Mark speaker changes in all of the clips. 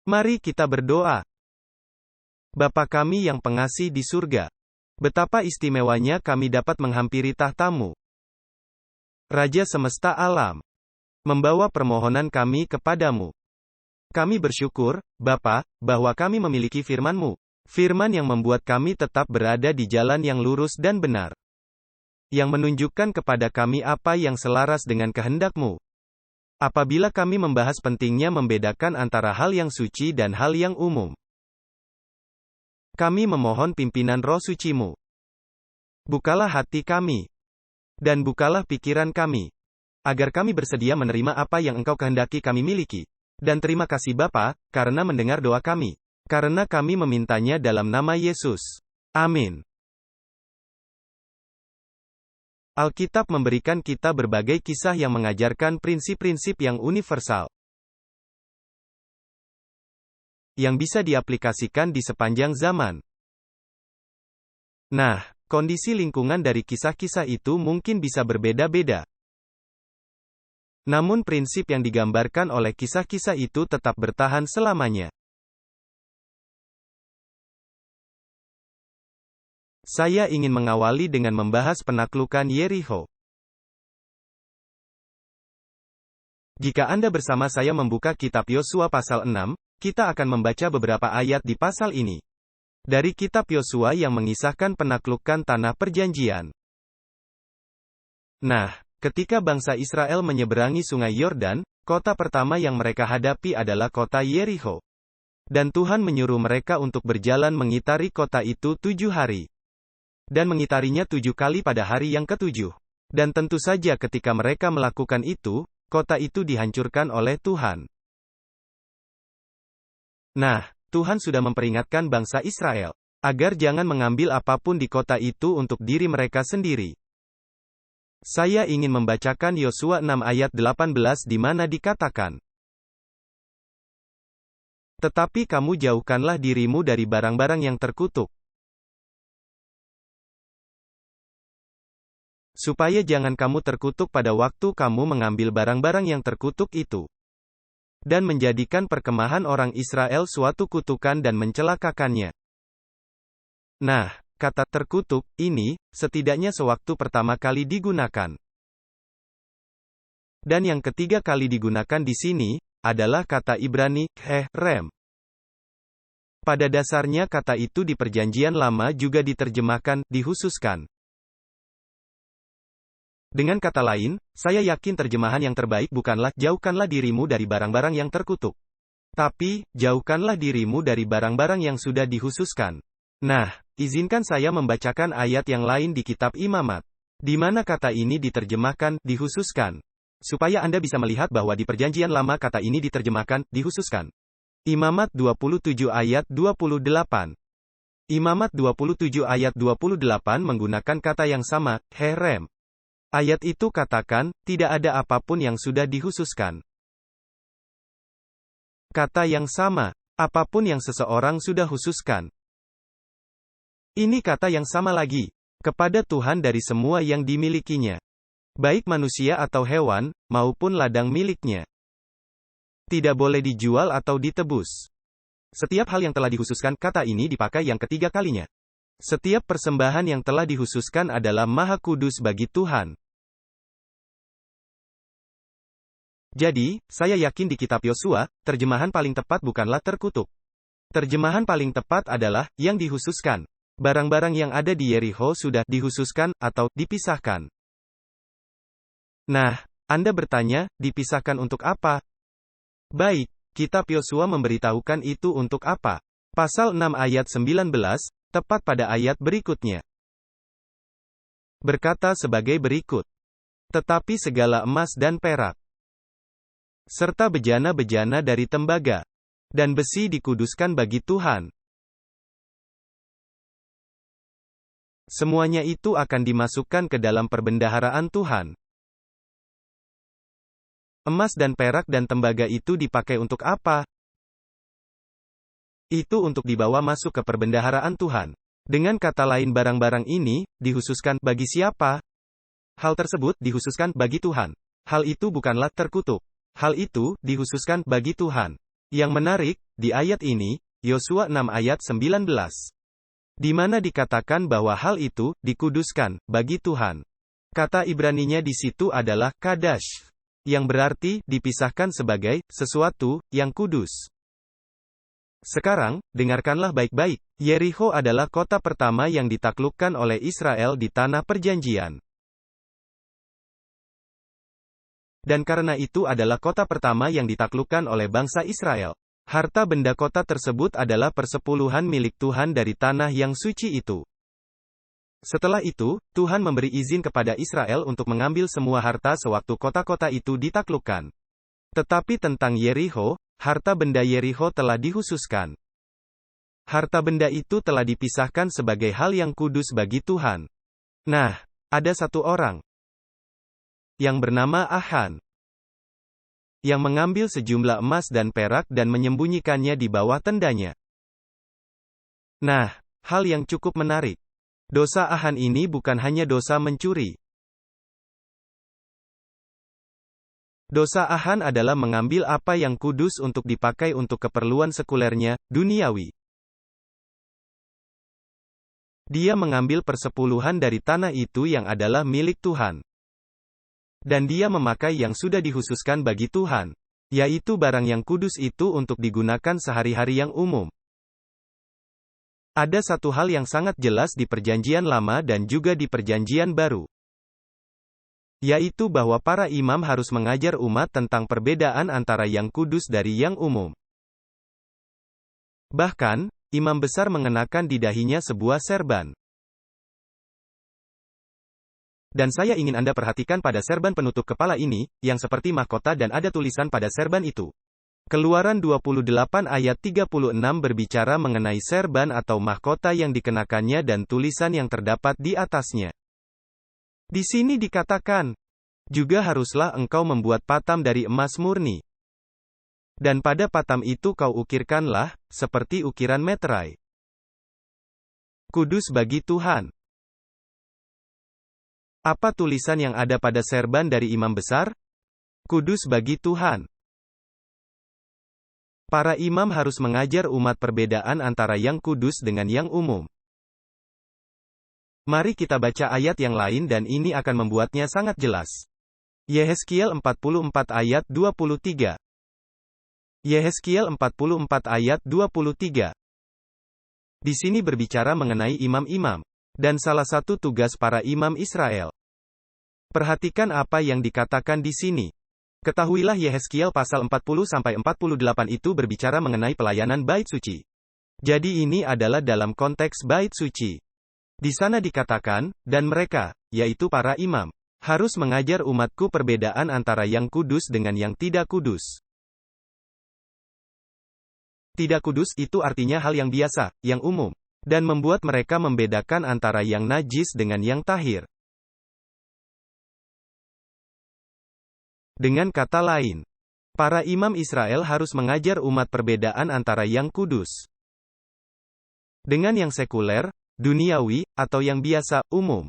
Speaker 1: Mari kita berdoa. Bapa kami yang pengasih di surga, betapa istimewanya kami dapat menghampiri tahta-Mu, Raja semesta alam, membawa permohonan kami kepadamu. Kami bersyukur, Bapa, bahwa kami memiliki firman-Mu, firman yang membuat kami tetap berada di jalan yang lurus dan benar, yang menunjukkan kepada kami apa yang selaras dengan kehendak-Mu. Apabila kami membahas pentingnya membedakan antara hal yang suci dan hal yang umum, kami memohon pimpinan Roh Suci-Mu. Bukalah hati kami, dan bukalah pikiran kami, agar kami bersedia menerima apa yang Engkau kehendaki kami miliki. Dan terima kasih Bapa, karena mendengar doa kami. Karena kami memintanya dalam nama Yesus. Amin. Alkitab memberikan kita berbagai kisah yang mengajarkan prinsip-prinsip yang universal, yang bisa diaplikasikan di sepanjang zaman. Nah, kondisi lingkungan dari kisah-kisah itu mungkin bisa berbeda-beda. Namun prinsip yang digambarkan oleh kisah-kisah itu tetap bertahan selamanya. Saya ingin mengawali dengan membahas penaklukan Yerikho. Jika Anda bersama saya membuka kitab Yosua pasal 6, kita akan membaca beberapa ayat di pasal ini. Dari kitab Yosua yang mengisahkan penaklukan tanah perjanjian. Nah, ketika bangsa Israel menyeberangi sungai Yordan, kota pertama yang mereka hadapi adalah kota Yerikho. Dan Tuhan menyuruh mereka untuk berjalan mengitari kota itu 7 hari. Dan mengitarinya 7 kali pada hari yang ke-7. Dan tentu saja ketika mereka melakukan itu, kota itu dihancurkan oleh Tuhan. Nah, Tuhan sudah memperingatkan bangsa Israel, agar jangan mengambil apapun di kota itu untuk diri mereka sendiri. Saya ingin membacakan Yosua 6 ayat 18 di mana dikatakan, "Tetapi kamu jauhkanlah dirimu dari barang-barang yang terkutuk, supaya jangan kamu terkutuk pada waktu kamu mengambil barang-barang yang terkutuk itu, dan menjadikan perkemahan orang Israel suatu kutukan dan mencelakakannya." Nah, kata terkutuk ini setidaknya sewaktu pertama kali digunakan. Dan yang ketiga kali digunakan di sini adalah kata Ibrani rem. Pada dasarnya kata itu di Perjanjian Lama juga diterjemahkan dikhususkan. Dengan kata lain, saya yakin terjemahan yang terbaik bukanlah jauhkanlah dirimu dari barang-barang yang terkutuk, tapi jauhkanlah dirimu dari barang-barang yang sudah dikhususkan. Nah, izinkan saya membacakan ayat yang lain di kitab Imamat, di mana kata ini diterjemahkan dikhususkan, supaya Anda bisa melihat bahwa di Perjanjian Lama kata ini diterjemahkan dikhususkan. Imamat 27 ayat 28. Imamat 27 ayat 28 menggunakan kata yang sama, rem. Ayat itu katakan, tidak ada apapun yang sudah dikhususkan. Kata yang sama, apapun yang seseorang sudah khususkan. Ini kata yang sama lagi, kepada Tuhan dari semua yang dimilikinya, baik manusia atau hewan, maupun ladang miliknya. Tidak boleh dijual atau ditebus. Setiap hal yang telah dikhususkan, kata ini dipakai yang ketiga kalinya. Setiap persembahan yang telah dikhususkan adalah maha kudus bagi Tuhan. Jadi, saya yakin di kitab Yosua, terjemahan paling tepat bukanlah terkutuk. Terjemahan paling tepat adalah yang dikhususkan. Barang-barang yang ada di Yerikho sudah dikhususkan atau dipisahkan. Nah, Anda bertanya, dipisahkan untuk apa? Baik, kitab Yosua memberitahukan itu untuk apa. Pasal 6 ayat 19, tepat pada ayat berikutnya, berkata sebagai berikut. Tetapi segala emas dan perak, serta bejana-bejana dari tembaga dan besi dikuduskan bagi Tuhan. Semuanya itu akan dimasukkan ke dalam perbendaharaan Tuhan. Emas dan perak dan tembaga itu dipakai untuk apa? Itu untuk dibawa masuk ke perbendaharaan Tuhan. Dengan kata lain, barang-barang ini dikhususkan bagi siapa? Hal tersebut dikhususkan bagi Tuhan. Hal itu bukanlah terkutuk. Hal itu dikhususkan bagi Tuhan. Yang menarik, di ayat ini, Yosua 6 ayat 19, di mana dikatakan bahwa hal itu dikuduskan bagi Tuhan. Kata Ibraninya di situ adalah kadash, yang berarti dipisahkan sebagai sesuatu yang kudus. Sekarang, dengarkanlah baik-baik. Yerikho adalah kota pertama yang ditaklukkan oleh Israel di tanah perjanjian. Dan karena itu adalah kota pertama yang ditaklukkan oleh bangsa Israel. Harta benda kota tersebut adalah persepuluhan milik Tuhan dari tanah yang suci itu. Setelah itu, Tuhan memberi izin kepada Israel untuk mengambil semua harta sewaktu kota-kota itu ditaklukkan. Tetapi tentang Yerikho, harta benda Yerikho telah dikhususkan. Harta benda itu telah dipisahkan sebagai hal yang kudus bagi Tuhan. Nah, ada satu orang yang bernama Achan, yang mengambil sejumlah emas dan perak dan menyembunyikannya di bawah tendanya. Nah, hal yang cukup menarik. Dosa Achan ini bukan hanya dosa mencuri. Dosa Achan adalah mengambil apa yang kudus untuk dipakai untuk keperluan sekulernya, duniawi. Dia mengambil persepuluhan dari tanah itu yang adalah milik Tuhan. Dan dia memakai yang sudah dikhususkan bagi Tuhan, yaitu barang yang kudus itu untuk digunakan sehari-hari yang umum. Ada satu hal yang sangat jelas di Perjanjian Lama dan juga di Perjanjian Baru, yaitu bahwa para imam harus mengajar umat tentang perbedaan antara yang kudus dari yang umum. Bahkan, imam besar mengenakan di dahinya sebuah serban. Dan saya ingin Anda perhatikan pada serban penutup kepala ini, yang seperti mahkota dan ada tulisan pada serban itu. Keluaran 28 ayat 36 berbicara mengenai serban atau mahkota yang dikenakannya dan tulisan yang terdapat di atasnya. Di sini dikatakan, juga haruslah engkau membuat patam dari emas murni. Dan pada patam itu kau ukirkanlah, seperti ukiran meterai. Kudus bagi Tuhan. Apa tulisan yang ada pada serban dari imam besar? Kudus bagi Tuhan. Para imam harus mengajar umat perbedaan antara yang kudus dengan yang umum. Mari kita baca ayat yang lain dan ini akan membuatnya sangat jelas. Yehezkiel 44 ayat 23. Yehezkiel 44 ayat 23. Di sini berbicara mengenai imam-imam, dan salah satu tugas para imam Israel. Perhatikan apa yang dikatakan di sini. Ketahuilah Yehezkiel pasal 40-48 itu berbicara mengenai pelayanan bait suci. Jadi ini adalah dalam konteks bait suci. Di sana dikatakan, dan mereka, yaitu para imam, harus mengajar umatku perbedaan antara yang kudus dengan yang tidak kudus. Tidak kudus itu artinya hal yang biasa, yang umum, dan membuat mereka membedakan antara yang najis dengan yang tahir. Dengan kata lain, para imam Israel harus mengajar umat perbedaan antara yang kudus dengan yang sekuler, duniawi, atau yang biasa, umum.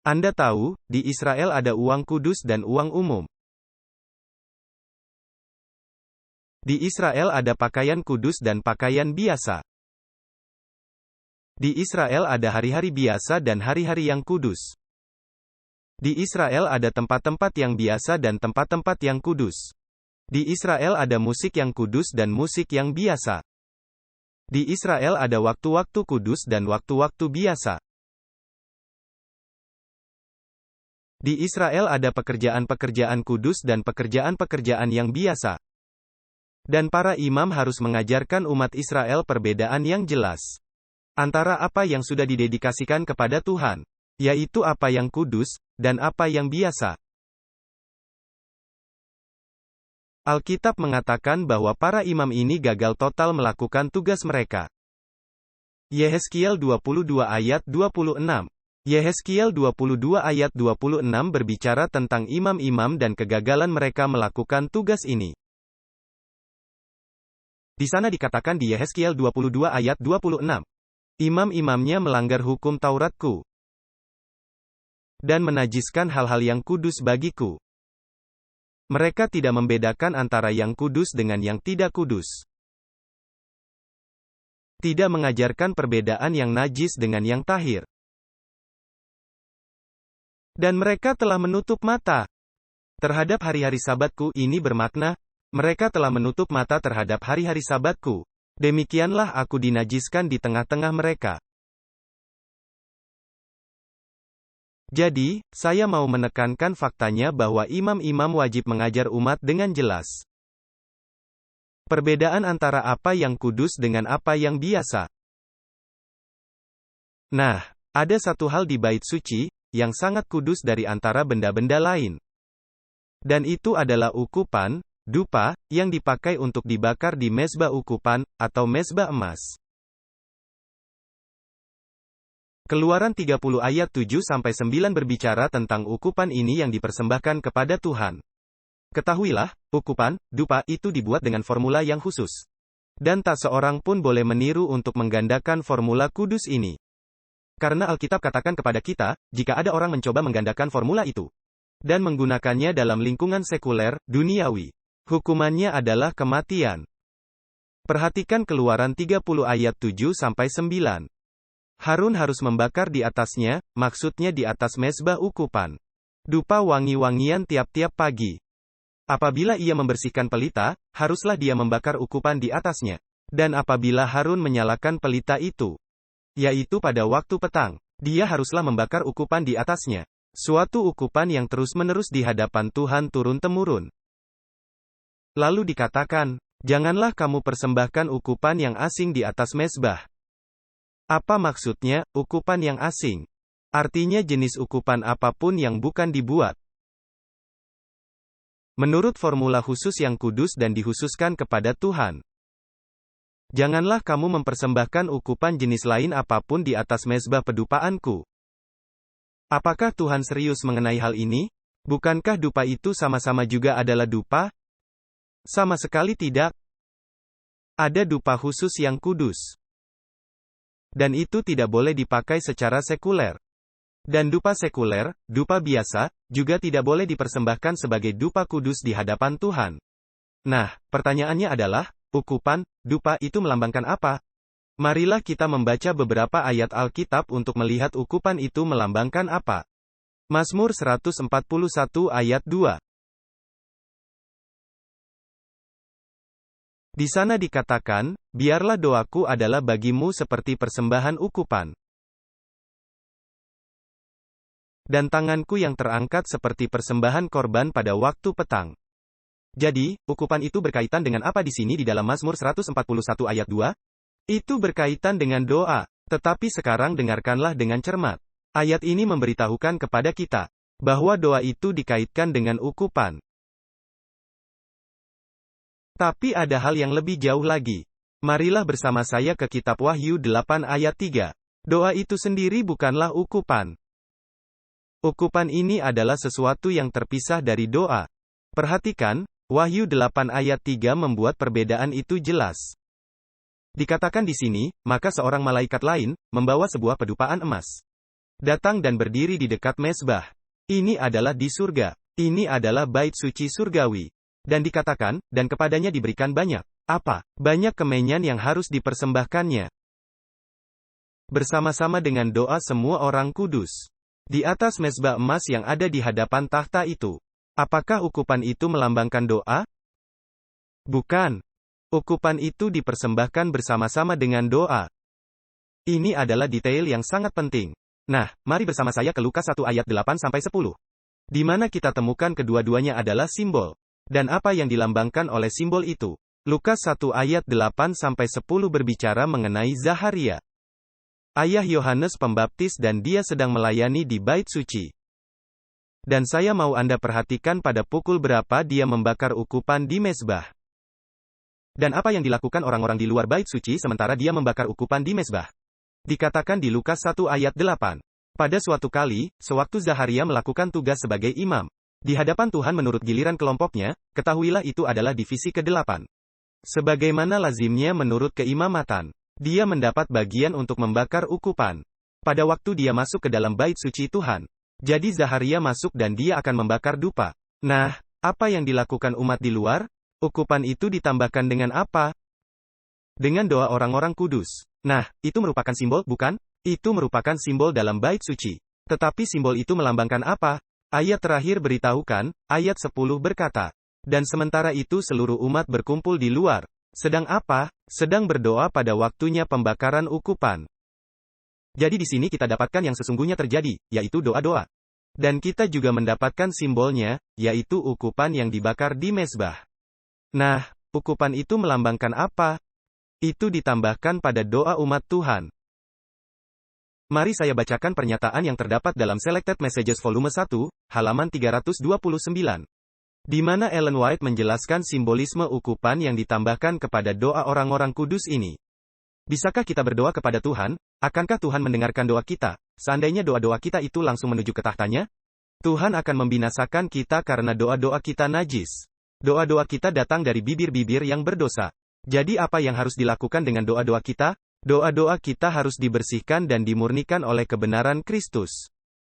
Speaker 1: Anda tahu, di Israel ada uang kudus dan uang umum. Di Israel ada pakaian kudus dan pakaian biasa. Di Israel ada hari-hari biasa dan hari-hari yang kudus. Di Israel ada tempat-tempat yang biasa dan tempat-tempat yang kudus. Di Israel ada musik yang kudus dan musik yang biasa. Di Israel ada waktu-waktu kudus dan waktu-waktu biasa. Di Israel ada pekerjaan-pekerjaan kudus dan pekerjaan-pekerjaan yang biasa. Dan para imam harus mengajarkan umat Israel perbedaan yang jelas antara apa yang sudah didedikasikan kepada Tuhan, yaitu apa yang kudus, dan apa yang biasa. Alkitab mengatakan bahwa para imam ini gagal total melakukan tugas mereka. Yehezkiel 22 ayat 26. Yehezkiel 22 ayat 26 berbicara tentang imam-imam dan kegagalan mereka melakukan tugas ini. Di sana dikatakan di Yehezkiel 22 ayat 26. Imam-imamnya melanggar hukum Tauratku dan menajiskan hal-hal yang kudus bagiku. Mereka tidak membedakan antara yang kudus dengan yang tidak kudus. Tidak mengajarkan perbedaan yang najis dengan yang tahir. Dan mereka telah menutup mata terhadap hari-hari Sabatku. Ini bermakna, mereka telah menutup mata terhadap hari-hari Sabatku. Demikianlah aku dinajiskan di tengah-tengah mereka. Jadi, saya mau menekankan faktanya bahwa imam-imam wajib mengajar umat dengan jelas. Perbedaan antara apa yang kudus dengan apa yang biasa. Nah, ada satu hal di bait suci, yang sangat kudus dari antara benda-benda lain. Dan itu adalah ukupan, dupa, yang dipakai untuk dibakar di mezbah ukupan, atau mezbah emas. Keluaran 30 ayat 7-9 berbicara tentang ukupan ini yang dipersembahkan kepada Tuhan. Ketahuilah, ukupan, dupa itu dibuat dengan formula yang khusus. Dan tak seorang pun boleh meniru untuk menggandakan formula kudus ini. Karena Alkitab katakan kepada kita, jika ada orang mencoba menggandakan formula itu, dan menggunakannya dalam lingkungan sekuler, duniawi, hukumannya adalah kematian. Perhatikan Keluaran 30 ayat 7-9. Harun harus membakar di atasnya, maksudnya di atas mezbah ukupan, dupa wangi-wangian tiap-tiap pagi. Apabila ia membersihkan pelita, haruslah dia membakar ukupan di atasnya. Dan apabila Harun menyalakan pelita itu, yaitu pada waktu petang, dia haruslah membakar ukupan di atasnya. Suatu ukupan yang terus-menerus di hadapan Tuhan turun-temurun. Lalu dikatakan, janganlah kamu persembahkan ukupan yang asing di atas mezbah. Apa maksudnya, ukupan yang asing? Artinya jenis ukupan apapun yang bukan dibuat menurut formula khusus yang kudus dan dihususkan kepada Tuhan. Janganlah kamu mempersembahkan ukupan jenis lain apapun di atas mezbah pedupaanku. Apakah Tuhan serius mengenai hal ini? Bukankah dupa itu sama-sama juga adalah dupa? Sama sekali tidak. Ada dupa khusus yang kudus. Dan itu tidak boleh dipakai secara sekuler. Dan dupa sekuler, dupa biasa, juga tidak boleh dipersembahkan sebagai dupa kudus di hadapan Tuhan. Nah, pertanyaannya adalah, ukupan, dupa itu melambangkan apa? Marilah kita membaca beberapa ayat Alkitab untuk melihat ukupan itu melambangkan apa. Mazmur 141 ayat 2. Di sana dikatakan, biarlah doaku adalah bagimu seperti persembahan ukupan. Dan tanganku yang terangkat seperti persembahan korban pada waktu petang. Jadi, ukupan itu berkaitan dengan apa di sini di dalam Mazmur 141 ayat 2? Itu berkaitan dengan doa. Tetapi sekarang dengarkanlah dengan cermat. Ayat ini memberitahukan kepada kita, bahwa doa itu dikaitkan dengan ukupan. Tapi ada hal yang lebih jauh lagi. Marilah bersama saya ke kitab Wahyu 8 ayat 3. Doa itu sendiri bukanlah ukupan. Ukupan ini adalah sesuatu yang terpisah dari doa. Perhatikan, Wahyu 8 ayat 3 membuat perbedaan itu jelas. Dikatakan di sini, maka seorang malaikat lain, membawa sebuah pedupaan emas, datang dan berdiri di dekat mezbah. Ini adalah di surga. Ini adalah bait suci surgawi. Dan dikatakan, dan kepadanya diberikan banyak, apa? Banyak kemenyan yang harus dipersembahkannya. Bersama-sama dengan doa semua orang kudus. Di atas mezbah emas yang ada di hadapan takhta itu. Apakah ukupan itu melambangkan doa? Bukan. Ukupan itu dipersembahkan bersama-sama dengan doa. Ini adalah detail yang sangat penting. Nah, mari bersama saya ke Lukas 1 ayat 8-10. Di mana kita temukan kedua-duanya adalah simbol. Dan apa yang dilambangkan oleh simbol itu? Lukas 1 ayat 8-10 berbicara mengenai Zaharia, ayah Yohanes Pembaptis, dan dia sedang melayani di bait suci. Dan saya mau Anda perhatikan pada pukul berapa dia membakar ukupan di mezbah. Dan apa yang dilakukan orang-orang di luar bait suci sementara dia membakar ukupan di mezbah? Dikatakan di Lukas 1 ayat 8. Pada suatu kali, sewaktu Zaharia melakukan tugas sebagai imam di hadapan Tuhan menurut giliran kelompoknya, ketahuilah itu adalah divisi ke-8. Sebagaimana lazimnya menurut keimamatan, dia mendapat bagian untuk membakar ukupan. Pada waktu dia masuk ke dalam bait suci Tuhan. Jadi Zaharia masuk dan dia akan membakar dupa. Nah, apa yang dilakukan umat di luar? Ukupan itu ditambahkan dengan apa? Dengan doa orang-orang kudus. Nah, itu merupakan simbol, bukan? Itu merupakan simbol dalam bait suci. Tetapi simbol itu melambangkan apa? Ayat terakhir beritahukan, ayat 10 berkata, dan sementara itu seluruh umat berkumpul di luar. Sedang apa? Sedang berdoa pada waktunya pembakaran ukupan. Jadi di sini kita dapatkan yang sesungguhnya terjadi, yaitu doa-doa. Dan kita juga mendapatkan simbolnya, yaitu ukupan yang dibakar di mezbah. Nah, ukupan itu melambangkan apa? Itu ditambahkan pada doa umat Tuhan. Mari saya bacakan pernyataan yang terdapat dalam Selected Messages volume 1, halaman 329. Di mana Ellen White menjelaskan simbolisme ukupan yang ditambahkan kepada doa orang-orang kudus ini. Bisakah kita berdoa kepada Tuhan? Akankah Tuhan mendengarkan doa kita? Seandainya doa-doa kita itu langsung menuju ke tahtanya? Tuhan akan membinasakan kita karena doa-doa kita najis. Doa-doa kita datang dari bibir-bibir yang berdosa. Jadi apa yang harus dilakukan dengan doa-doa kita? Doa-doa kita harus dibersihkan dan dimurnikan oleh kebenaran Kristus.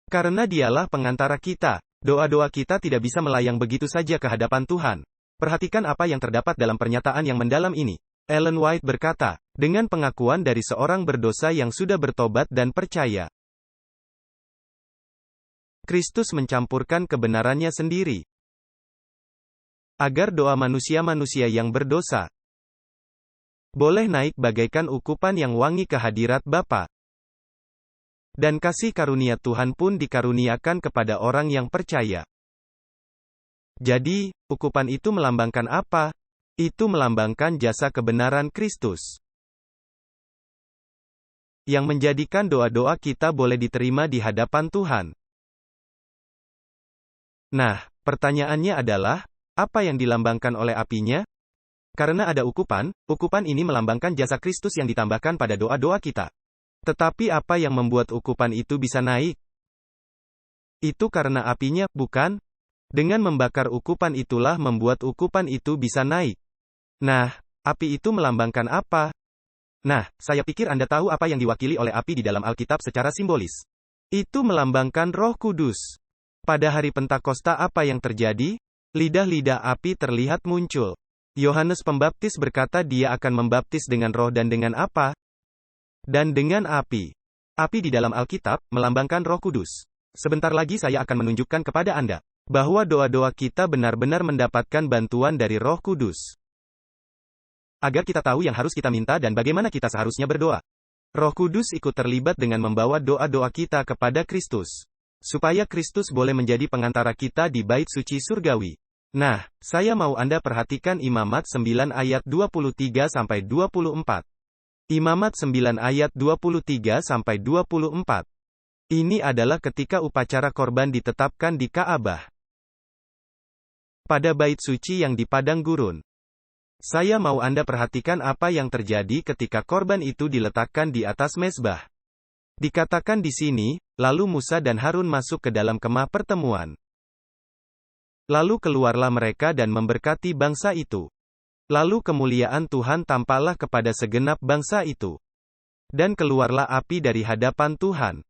Speaker 1: Karena dialah pengantara kita. Doa-doa kita tidak bisa melayang begitu saja ke hadapan Tuhan. Perhatikan apa yang terdapat dalam pernyataan yang mendalam ini. Ellen White berkata, dengan pengakuan dari seorang berdosa yang sudah bertobat dan percaya. Kristus mencampurkan kebenarannya sendiri. Agar doa manusia-manusia yang berdosa boleh naik bagaikan ukupan yang wangi ke hadirat Bapa. Dan kasih karunia Tuhan pun dikaruniakan kepada orang yang percaya. Jadi, ukupan itu melambangkan apa? Itu melambangkan jasa kebenaran Kristus. Yang menjadikan doa-doa kita boleh diterima di hadapan Tuhan. Nah, pertanyaannya adalah, apa yang dilambangkan oleh apinya? Karena ada ukupan, ukupan ini melambangkan jasa Kristus yang ditambahkan pada doa-doa kita. Tetapi apa yang membuat ukupan itu bisa naik? Itu karena apinya, bukan? Dengan membakar ukupan itulah membuat ukupan itu bisa naik. Nah, api itu melambangkan apa? Nah, saya pikir Anda tahu apa yang diwakili oleh api di dalam Alkitab secara simbolis. Itu melambangkan Roh Kudus. Pada hari Pentakosta apa yang terjadi? Lidah-lidah api terlihat muncul. Yohanes Pembaptis berkata dia akan membaptis dengan roh dan dengan apa? Dan dengan api. Api di dalam Alkitab melambangkan Roh Kudus. Sebentar lagi saya akan menunjukkan kepada Anda bahwa doa-doa kita benar-benar mendapatkan bantuan dari Roh Kudus. Agar kita tahu yang harus kita minta dan bagaimana kita seharusnya berdoa. Roh Kudus ikut terlibat dengan membawa doa-doa kita kepada Kristus. Supaya Kristus boleh menjadi pengantara kita di bait suci surgawi. Nah, saya mau Anda perhatikan Imamat 9 ayat 23-24. Imamat 9 ayat 23-24. Ini adalah ketika upacara korban ditetapkan di Ka'bah. Pada bait suci yang di padang gurun. Saya mau Anda perhatikan apa yang terjadi ketika korban itu diletakkan di atas mezbah. Dikatakan di sini, lalu Musa dan Harun masuk ke dalam kemah pertemuan. Lalu keluarlah mereka dan memberkati bangsa itu. Lalu kemuliaan Tuhan tampaklah kepada segenap bangsa itu. Dan keluarlah api dari hadapan Tuhan.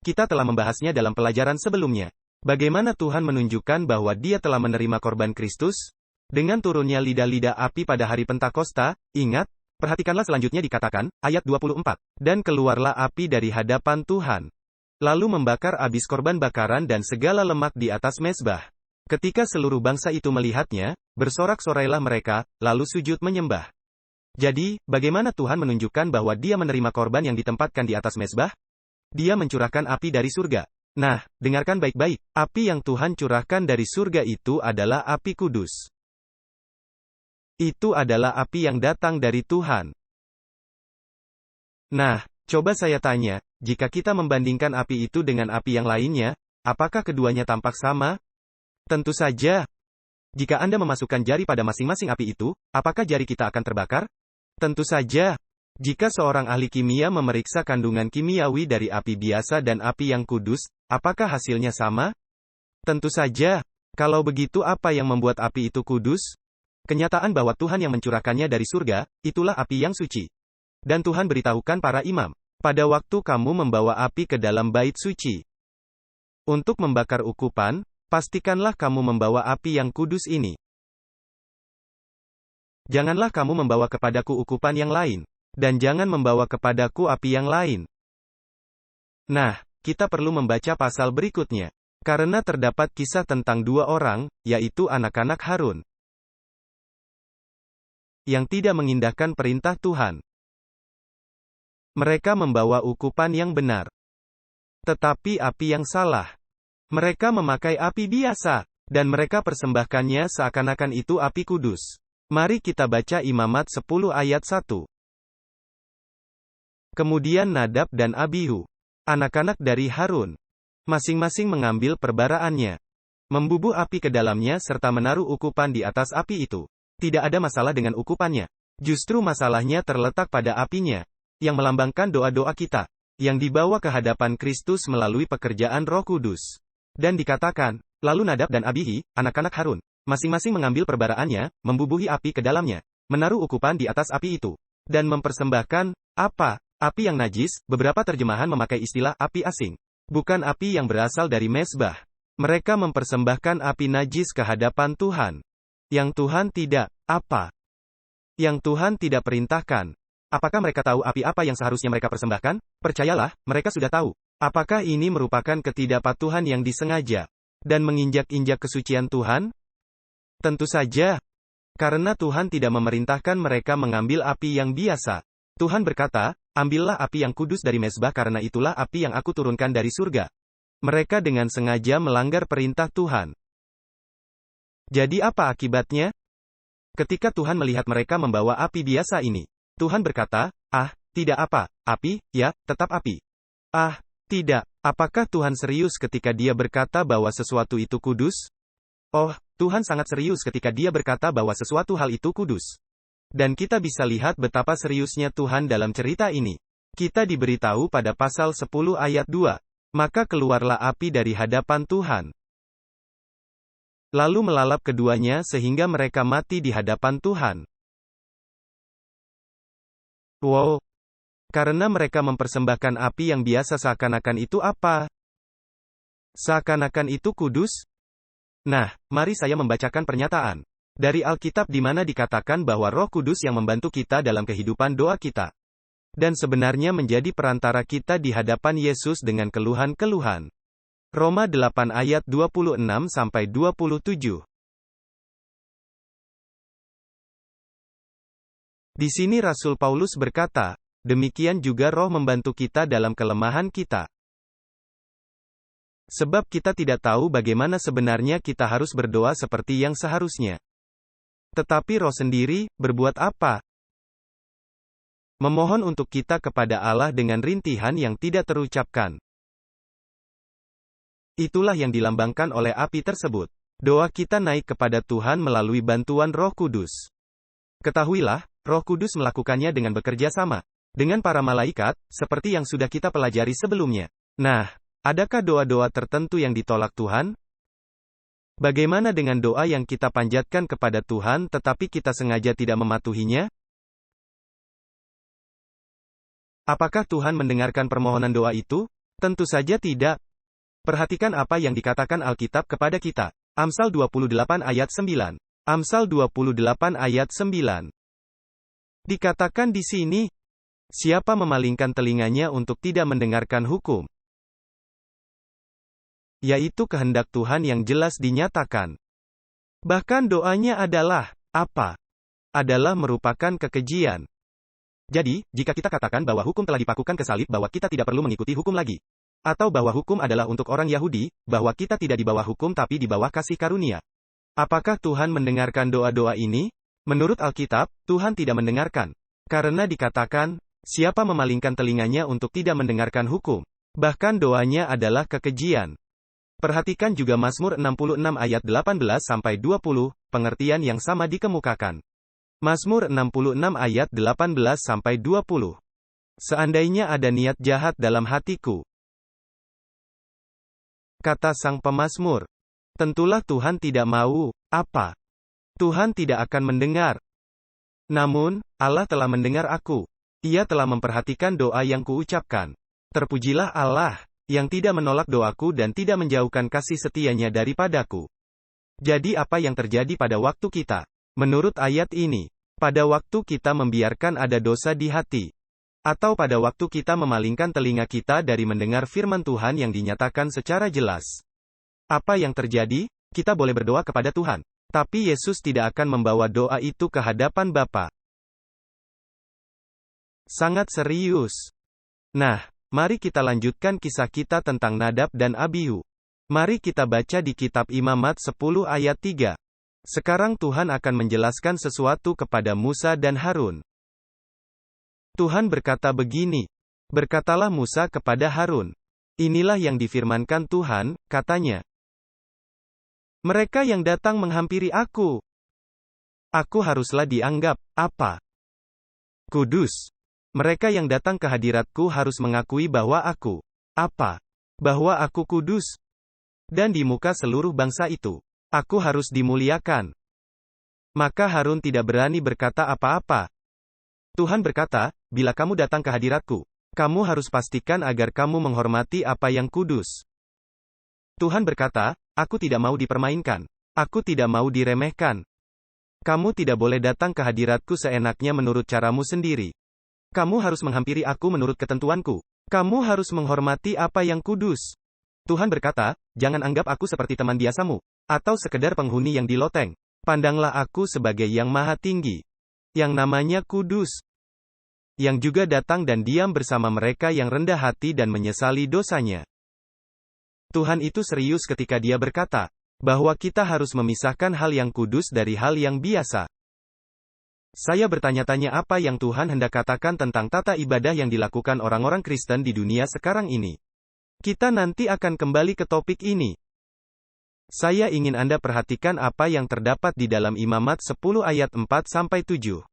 Speaker 1: Kita telah membahasnya dalam pelajaran sebelumnya. Bagaimana Tuhan menunjukkan bahwa Dia telah menerima korban Kristus? Dengan turunnya lidah-lidah api pada hari Pentakosta, ingat, perhatikanlah selanjutnya dikatakan, ayat 24. Dan keluarlah api dari hadapan Tuhan. Lalu membakar abis korban bakaran dan segala lemak di atas mezbah. Ketika seluruh bangsa itu melihatnya, bersorak-sorailah mereka, lalu sujud menyembah. Jadi, bagaimana Tuhan menunjukkan bahwa Dia menerima korban yang ditempatkan di atas mezbah? Dia mencurahkan api dari surga. Nah, dengarkan baik-baik, api yang Tuhan curahkan dari surga itu adalah api kudus. Itu adalah api yang datang dari Tuhan. Nah, coba saya tanya, jika kita membandingkan api itu dengan api yang lainnya, apakah keduanya tampak sama? Tentu saja. Jika Anda memasukkan jari pada masing-masing api itu, apakah jari kita akan terbakar? Tentu saja. Jika seorang ahli kimia memeriksa kandungan kimiawi dari api biasa dan api yang kudus, apakah hasilnya sama? Tentu saja. Kalau begitu apa yang membuat api itu kudus? Kenyataan bahwa Tuhan yang mencurahkannya dari surga, itulah api yang suci. Dan Tuhan beritahukan para imam. Pada waktu kamu membawa api ke dalam bait suci untuk membakar ukupan, pastikanlah kamu membawa api yang kudus ini. Janganlah kamu membawa kepadaku ukupan yang lain, dan jangan membawa kepadaku api yang lain. Nah, kita perlu membaca pasal berikutnya. Karena terdapat kisah tentang dua orang, yaitu anak-anak Harun, yang tidak mengindahkan perintah Tuhan. Mereka membawa ukupan yang benar, tetapi api yang salah. Mereka memakai api biasa, dan mereka persembahkannya seakan-akan itu api kudus. Mari kita baca Imamat 10 ayat 1. Kemudian Nadab dan Abihu, anak-anak dari Harun, masing-masing mengambil perbaraannya, membubuh api ke dalamnya serta menaruh ukupan di atas api itu. Tidak ada masalah dengan ukupannya. Justru masalahnya terletak pada apinya, yang melambangkan doa-doa kita, yang dibawa ke hadapan Kristus melalui pekerjaan Roh Kudus. Dan dikatakan, lalu Nadab dan Abihi, anak-anak Harun, masing-masing mengambil perbaraannya, membubuhi api ke dalamnya, menaruh ukupan di atas api itu, dan mempersembahkan, apa? Api yang najis. Beberapa terjemahan memakai istilah api asing, bukan api yang berasal dari mezbah. Mereka mempersembahkan api najis ke hadapan Tuhan, yang Tuhan tidak, apa? Yang Tuhan tidak perintahkan. Apakah mereka tahu api apa yang seharusnya mereka persembahkan? Percayalah, mereka sudah tahu. Apakah ini merupakan ketidakpatuhan yang disengaja dan menginjak-injak kesucian Tuhan? Tentu saja, karena Tuhan tidak memerintahkan mereka mengambil api yang biasa. Tuhan berkata, ambillah api yang kudus dari mezbah karena itulah api yang aku turunkan dari surga. Mereka dengan sengaja melanggar perintah Tuhan. Jadi apa akibatnya? Ketika Tuhan melihat mereka membawa api biasa ini, Tuhan berkata, tidak apa, api, ya, tetap api. Tidak. Apakah Tuhan serius ketika Dia berkata bahwa sesuatu itu kudus? Oh, Tuhan sangat serius ketika Dia berkata bahwa sesuatu hal itu kudus. Dan kita bisa lihat betapa seriusnya Tuhan dalam cerita ini. Kita diberitahu pada pasal 10 ayat 2. Maka keluarlah api dari hadapan Tuhan, lalu melalap keduanya sehingga mereka mati di hadapan Tuhan. Wow! Karena mereka mempersembahkan api yang biasa seakan-akan itu apa? Seakan-akan itu kudus? Nah, mari saya membacakan pernyataan dari Alkitab di mana dikatakan bahwa Roh Kudus yang membantu kita dalam kehidupan doa kita, dan sebenarnya menjadi perantara kita di hadapan Yesus dengan keluhan-keluhan. Roma 8 ayat 26-27. Di sini Rasul Paulus berkata, demikian juga Roh membantu kita dalam kelemahan kita. Sebab kita tidak tahu bagaimana sebenarnya kita harus berdoa seperti yang seharusnya. Tetapi Roh sendiri, berbuat apa? Memohon untuk kita kepada Allah dengan rintihan yang tidak terucapkan. Itulah yang dilambangkan oleh api tersebut. Doa kita naik kepada Tuhan melalui bantuan Roh Kudus. Ketahuilah, Roh Kudus melakukannya dengan bekerja sama dengan para malaikat, seperti yang sudah kita pelajari sebelumnya. Nah, adakah doa-doa tertentu yang ditolak Tuhan? Bagaimana dengan doa yang kita panjatkan kepada Tuhan tetapi kita sengaja tidak mematuhinya? Apakah Tuhan mendengarkan permohonan doa itu? Tentu saja tidak. Perhatikan apa yang dikatakan Alkitab kepada kita. Amsal 28 ayat 9. Amsal 28 ayat 9. Dikatakan di sini, siapa memalingkan telinganya untuk tidak mendengarkan hukum? Yaitu kehendak Tuhan yang jelas dinyatakan. Bahkan doanya adalah, apa? Adalah merupakan kekejian. Jadi, jika kita katakan bahwa hukum telah dipakukan ke salib bahwa kita tidak perlu mengikuti hukum lagi. Atau bahwa hukum adalah untuk orang Yahudi, bahwa kita tidak di bawah hukum tapi di bawah kasih karunia. Apakah Tuhan mendengarkan doa-doa ini? Menurut Alkitab, Tuhan tidak mendengarkan. Karena dikatakan, siapa memalingkan telinganya untuk tidak mendengarkan hukum? Bahkan doanya adalah kekejian. Perhatikan juga Mazmur 66 ayat 18-20, pengertian yang sama dikemukakan. Mazmur 66 ayat 18-20. Seandainya ada niat jahat dalam hatiku, kata sang pemazmur, tentulah Tuhan tidak mau, apa? Tuhan tidak akan mendengar. Namun, Allah telah mendengar aku. Ia telah memperhatikan doa yang kuucapkan. Terpujilah Allah. yang tidak menolak doaku dan tidak menjauhkan kasih setianya daripadaku. Jadi apa yang terjadi pada waktu kita? Menurut ayat ini, pada waktu kita membiarkan ada dosa di hati, atau pada waktu kita memalingkan telinga kita dari mendengar firman Tuhan yang dinyatakan secara jelas. Apa yang terjadi? Kita boleh berdoa kepada Tuhan, tapi Yesus tidak akan membawa doa itu ke hadapan Bapa. Sangat serius. Nah, mari kita lanjutkan kisah kita tentang Nadab dan Abihu. Mari kita baca di kitab Imamat 10 ayat 3. Sekarang Tuhan akan menjelaskan sesuatu kepada Musa dan Harun. Tuhan berkata begini. Berkatalah Musa kepada Harun. Inilah yang difirmankan Tuhan, katanya. Mereka yang datang menghampiri aku haruslah dianggap, apa? Kudus. Mereka yang datang ke hadiratku harus mengakui bahwa aku, apa? Bahwa aku kudus. Dan di muka seluruh bangsa itu, aku harus dimuliakan. Maka Harun tidak berani berkata apa-apa. Tuhan berkata, bila kamu datang ke hadiratku, kamu harus pastikan agar kamu menghormati apa yang kudus. Tuhan berkata, aku tidak mau dipermainkan. Aku tidak mau diremehkan. Kamu tidak boleh datang ke hadiratku seenaknya menurut caramu sendiri. Kamu harus menghampiri aku menurut ketentuanku. Kamu harus menghormati apa yang kudus. Tuhan berkata, jangan anggap aku seperti teman biasamu, atau sekedar penghuni yang di loteng. Pandanglah aku sebagai yang maha tinggi, yang namanya kudus, yang juga datang dan diam bersama mereka yang rendah hati dan menyesali dosanya. Tuhan itu serius ketika dia berkata, bahwa kita harus memisahkan hal yang kudus dari hal yang biasa. Saya bertanya-tanya apa yang Tuhan hendak katakan tentang tata ibadah yang dilakukan orang-orang Kristen di dunia sekarang ini. Kita nanti akan kembali ke topik ini. Saya ingin Anda perhatikan apa yang terdapat di dalam Imamat 10 ayat 4-7.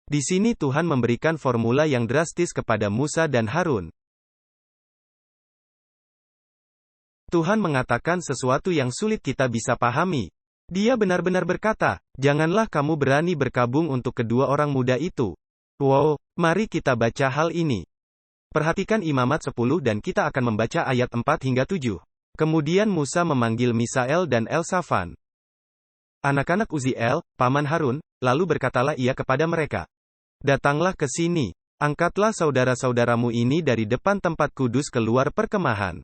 Speaker 1: Di sini Tuhan memberikan formula yang drastis kepada Musa dan Harun. Tuhan mengatakan sesuatu yang sulit kita bisa pahami. Dia benar-benar berkata, janganlah kamu berani berkabung untuk kedua orang muda itu. Wow, mari kita baca hal ini. Perhatikan Imamat 10 dan kita akan membaca ayat 4-7. Kemudian Musa memanggil Misael dan Elsafan, anak-anak Uziel, paman Harun, lalu berkatalah ia kepada mereka, datanglah ke sini, angkatlah saudara-saudaramu ini dari depan tempat kudus keluar perkemahan.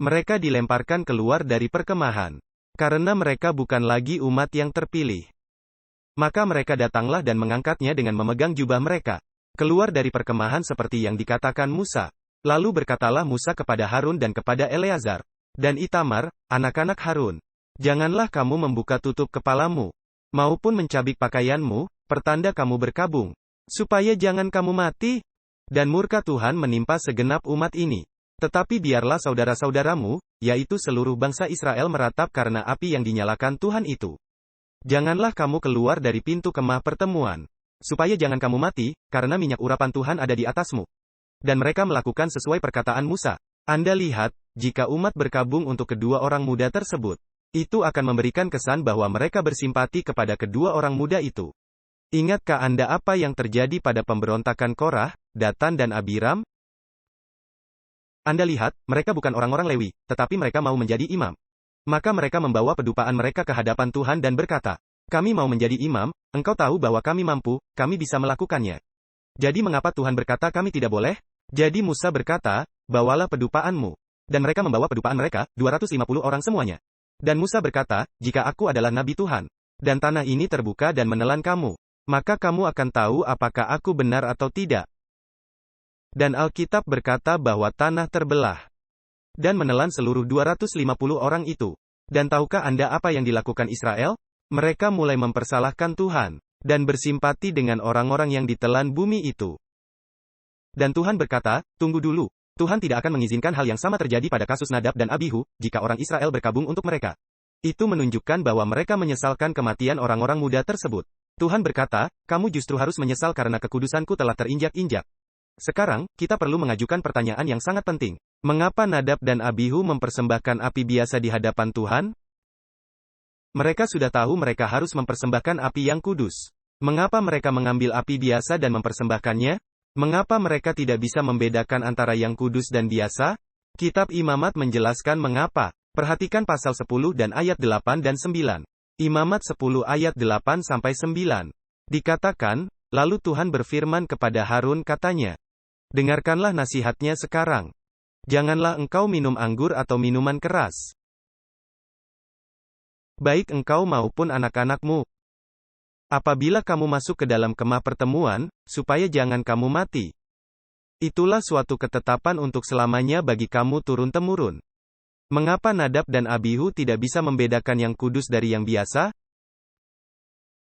Speaker 1: Mereka dilemparkan keluar dari perkemahan, karena mereka bukan lagi umat yang terpilih. Maka mereka datanglah dan mengangkatnya dengan memegang jubah mereka, keluar dari perkemahan seperti yang dikatakan Musa. Lalu berkatalah Musa kepada Harun dan kepada Eleazar dan Itamar, anak-anak Harun, janganlah kamu membuka tutup kepalamu, maupun mencabik pakaianmu, pertanda kamu berkabung, supaya jangan kamu mati, dan murka Tuhan menimpa segenap umat ini. Tetapi biarlah saudara-saudaramu, yaitu seluruh bangsa Israel meratap karena api yang dinyalakan Tuhan itu. Janganlah kamu keluar dari pintu kemah pertemuan, supaya jangan kamu mati, karena minyak urapan Tuhan ada di atasmu. Dan mereka melakukan sesuai perkataan Musa. Anda lihat, jika umat berkabung untuk kedua orang muda tersebut, itu akan memberikan kesan bahwa mereka bersimpati kepada kedua orang muda itu. Ingatkah Anda apa yang terjadi pada pemberontakan Korah, Datan dan Abiram? Anda lihat, mereka bukan orang-orang Lewi, tetapi mereka mau menjadi imam. Maka mereka membawa pedupaan mereka ke hadapan Tuhan dan berkata, kami mau menjadi imam, engkau tahu bahwa kami mampu, kami bisa melakukannya. Jadi mengapa Tuhan berkata kami tidak boleh? Jadi Musa berkata, bawalah pedupaanmu. Dan mereka membawa pedupaan mereka, 250 orang semuanya. Dan Musa berkata, jika aku adalah nabi Tuhan, dan tanah ini terbuka dan menelan kamu, maka kamu akan tahu apakah aku benar atau tidak. Dan Alkitab berkata bahwa tanah terbelah dan menelan seluruh 250 orang itu. Dan tahukah Anda apa yang dilakukan Israel? Mereka mulai mempersalahkan Tuhan dan bersimpati dengan orang-orang yang ditelan bumi itu. Dan Tuhan berkata, tunggu dulu. Tuhan tidak akan mengizinkan hal yang sama terjadi pada kasus Nadab dan Abihu, jika orang Israel berkabung untuk mereka. Itu menunjukkan bahwa mereka menyesalkan kematian orang-orang muda tersebut. Tuhan berkata, kamu justru harus menyesal karena kekudusanku telah terinjak-injak. Sekarang, kita perlu mengajukan pertanyaan yang sangat penting. Mengapa Nadab dan Abihu mempersembahkan api biasa di hadapan Tuhan? Mereka sudah tahu mereka harus mempersembahkan api yang kudus. Mengapa mereka mengambil api biasa dan mempersembahkannya? Mengapa mereka tidak bisa membedakan antara yang kudus dan biasa? Kitab Imamat menjelaskan mengapa. Perhatikan pasal 10 dan ayat 8 dan 9. Imamat 10 ayat 8-9. Dikatakan, lalu Tuhan berfirman kepada Harun katanya, dengarkanlah nasihatnya sekarang. Janganlah engkau minum anggur atau minuman keras. Baik engkau maupun anak-anakmu. Apabila kamu masuk ke dalam kemah pertemuan, supaya jangan kamu mati. Itulah suatu ketetapan untuk selamanya bagi kamu turun-temurun. Mengapa Nadab dan Abihu tidak bisa membedakan yang kudus dari yang biasa?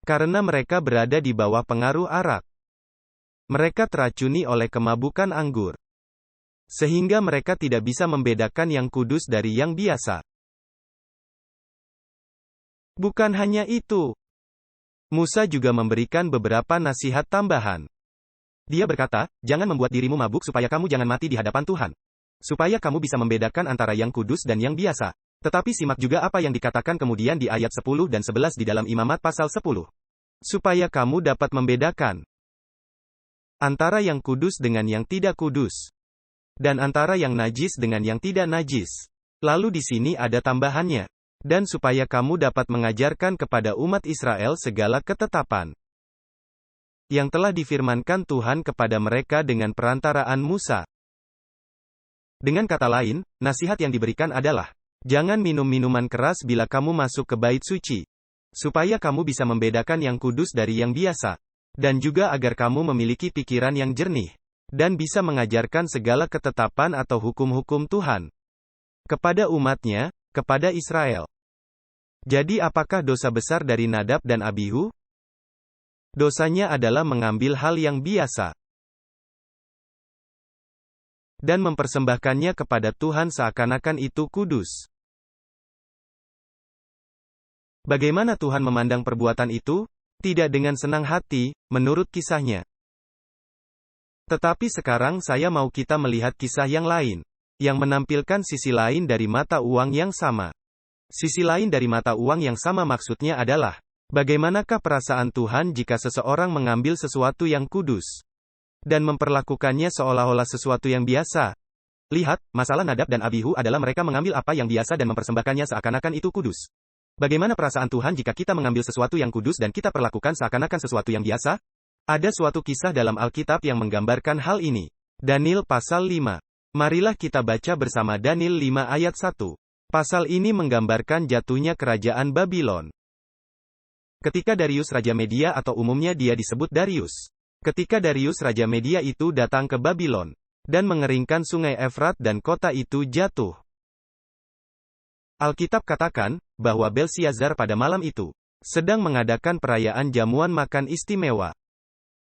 Speaker 1: Karena mereka berada di bawah pengaruh arak. Mereka teracuni oleh kemabukan anggur. Sehingga mereka tidak bisa membedakan yang kudus dari yang biasa. Bukan hanya itu. Musa juga memberikan beberapa nasihat tambahan. Dia berkata, jangan membuat dirimu mabuk supaya kamu jangan mati di hadapan Tuhan. Supaya kamu bisa membedakan antara yang kudus dan yang biasa. Tetapi simak juga apa yang dikatakan kemudian di ayat 10 dan 11 di dalam Imamat pasal 10. Supaya kamu dapat membedakan antara yang kudus dengan yang tidak kudus. Dan antara yang najis dengan yang tidak najis. Lalu di sini ada tambahannya. Dan supaya kamu dapat mengajarkan kepada umat Israel segala ketetapan yang telah difirmankan Tuhan kepada mereka dengan perantaraan Musa. Dengan kata lain, nasihat yang diberikan adalah, jangan minum minuman keras bila kamu masuk ke bait suci. Supaya kamu bisa membedakan yang kudus dari yang biasa. Dan juga agar kamu memiliki pikiran yang jernih. Dan bisa mengajarkan segala ketetapan atau hukum-hukum Tuhan kepada umatnya, kepada Israel. Jadi apakah dosa besar dari Nadab dan Abihu? Dosanya adalah mengambil hal yang biasa dan mempersembahkannya kepada Tuhan seakan-akan itu kudus. Bagaimana Tuhan memandang perbuatan itu? Tidak dengan senang hati, menurut kisahnya. Tetapi sekarang saya mau kita melihat kisah yang lain, yang menampilkan sisi lain dari mata uang yang sama. Sisi lain dari mata uang yang sama maksudnya adalah, bagaimanakah perasaan Tuhan jika seseorang mengambil sesuatu yang kudus dan memperlakukannya seolah-olah sesuatu yang biasa? Lihat, masalah Nadab dan Abihu adalah mereka mengambil apa yang biasa dan mempersembahkannya seakan-akan itu kudus. Bagaimana perasaan Tuhan jika kita mengambil sesuatu yang kudus dan kita perlakukan seakan-akan sesuatu yang biasa? Ada suatu kisah dalam Alkitab yang menggambarkan hal ini. Daniel pasal 5. Marilah kita baca bersama Daniel 5 ayat 1. Pasal ini menggambarkan jatuhnya kerajaan Babylon. Ketika Darius Raja Media atau umumnya dia disebut Darius. Ketika Darius Raja Media itu datang ke Babylon dan mengeringkan sungai Efrat dan kota itu jatuh. Alkitab katakan bahwa Belsiazar pada malam itu sedang mengadakan perayaan jamuan makan istimewa.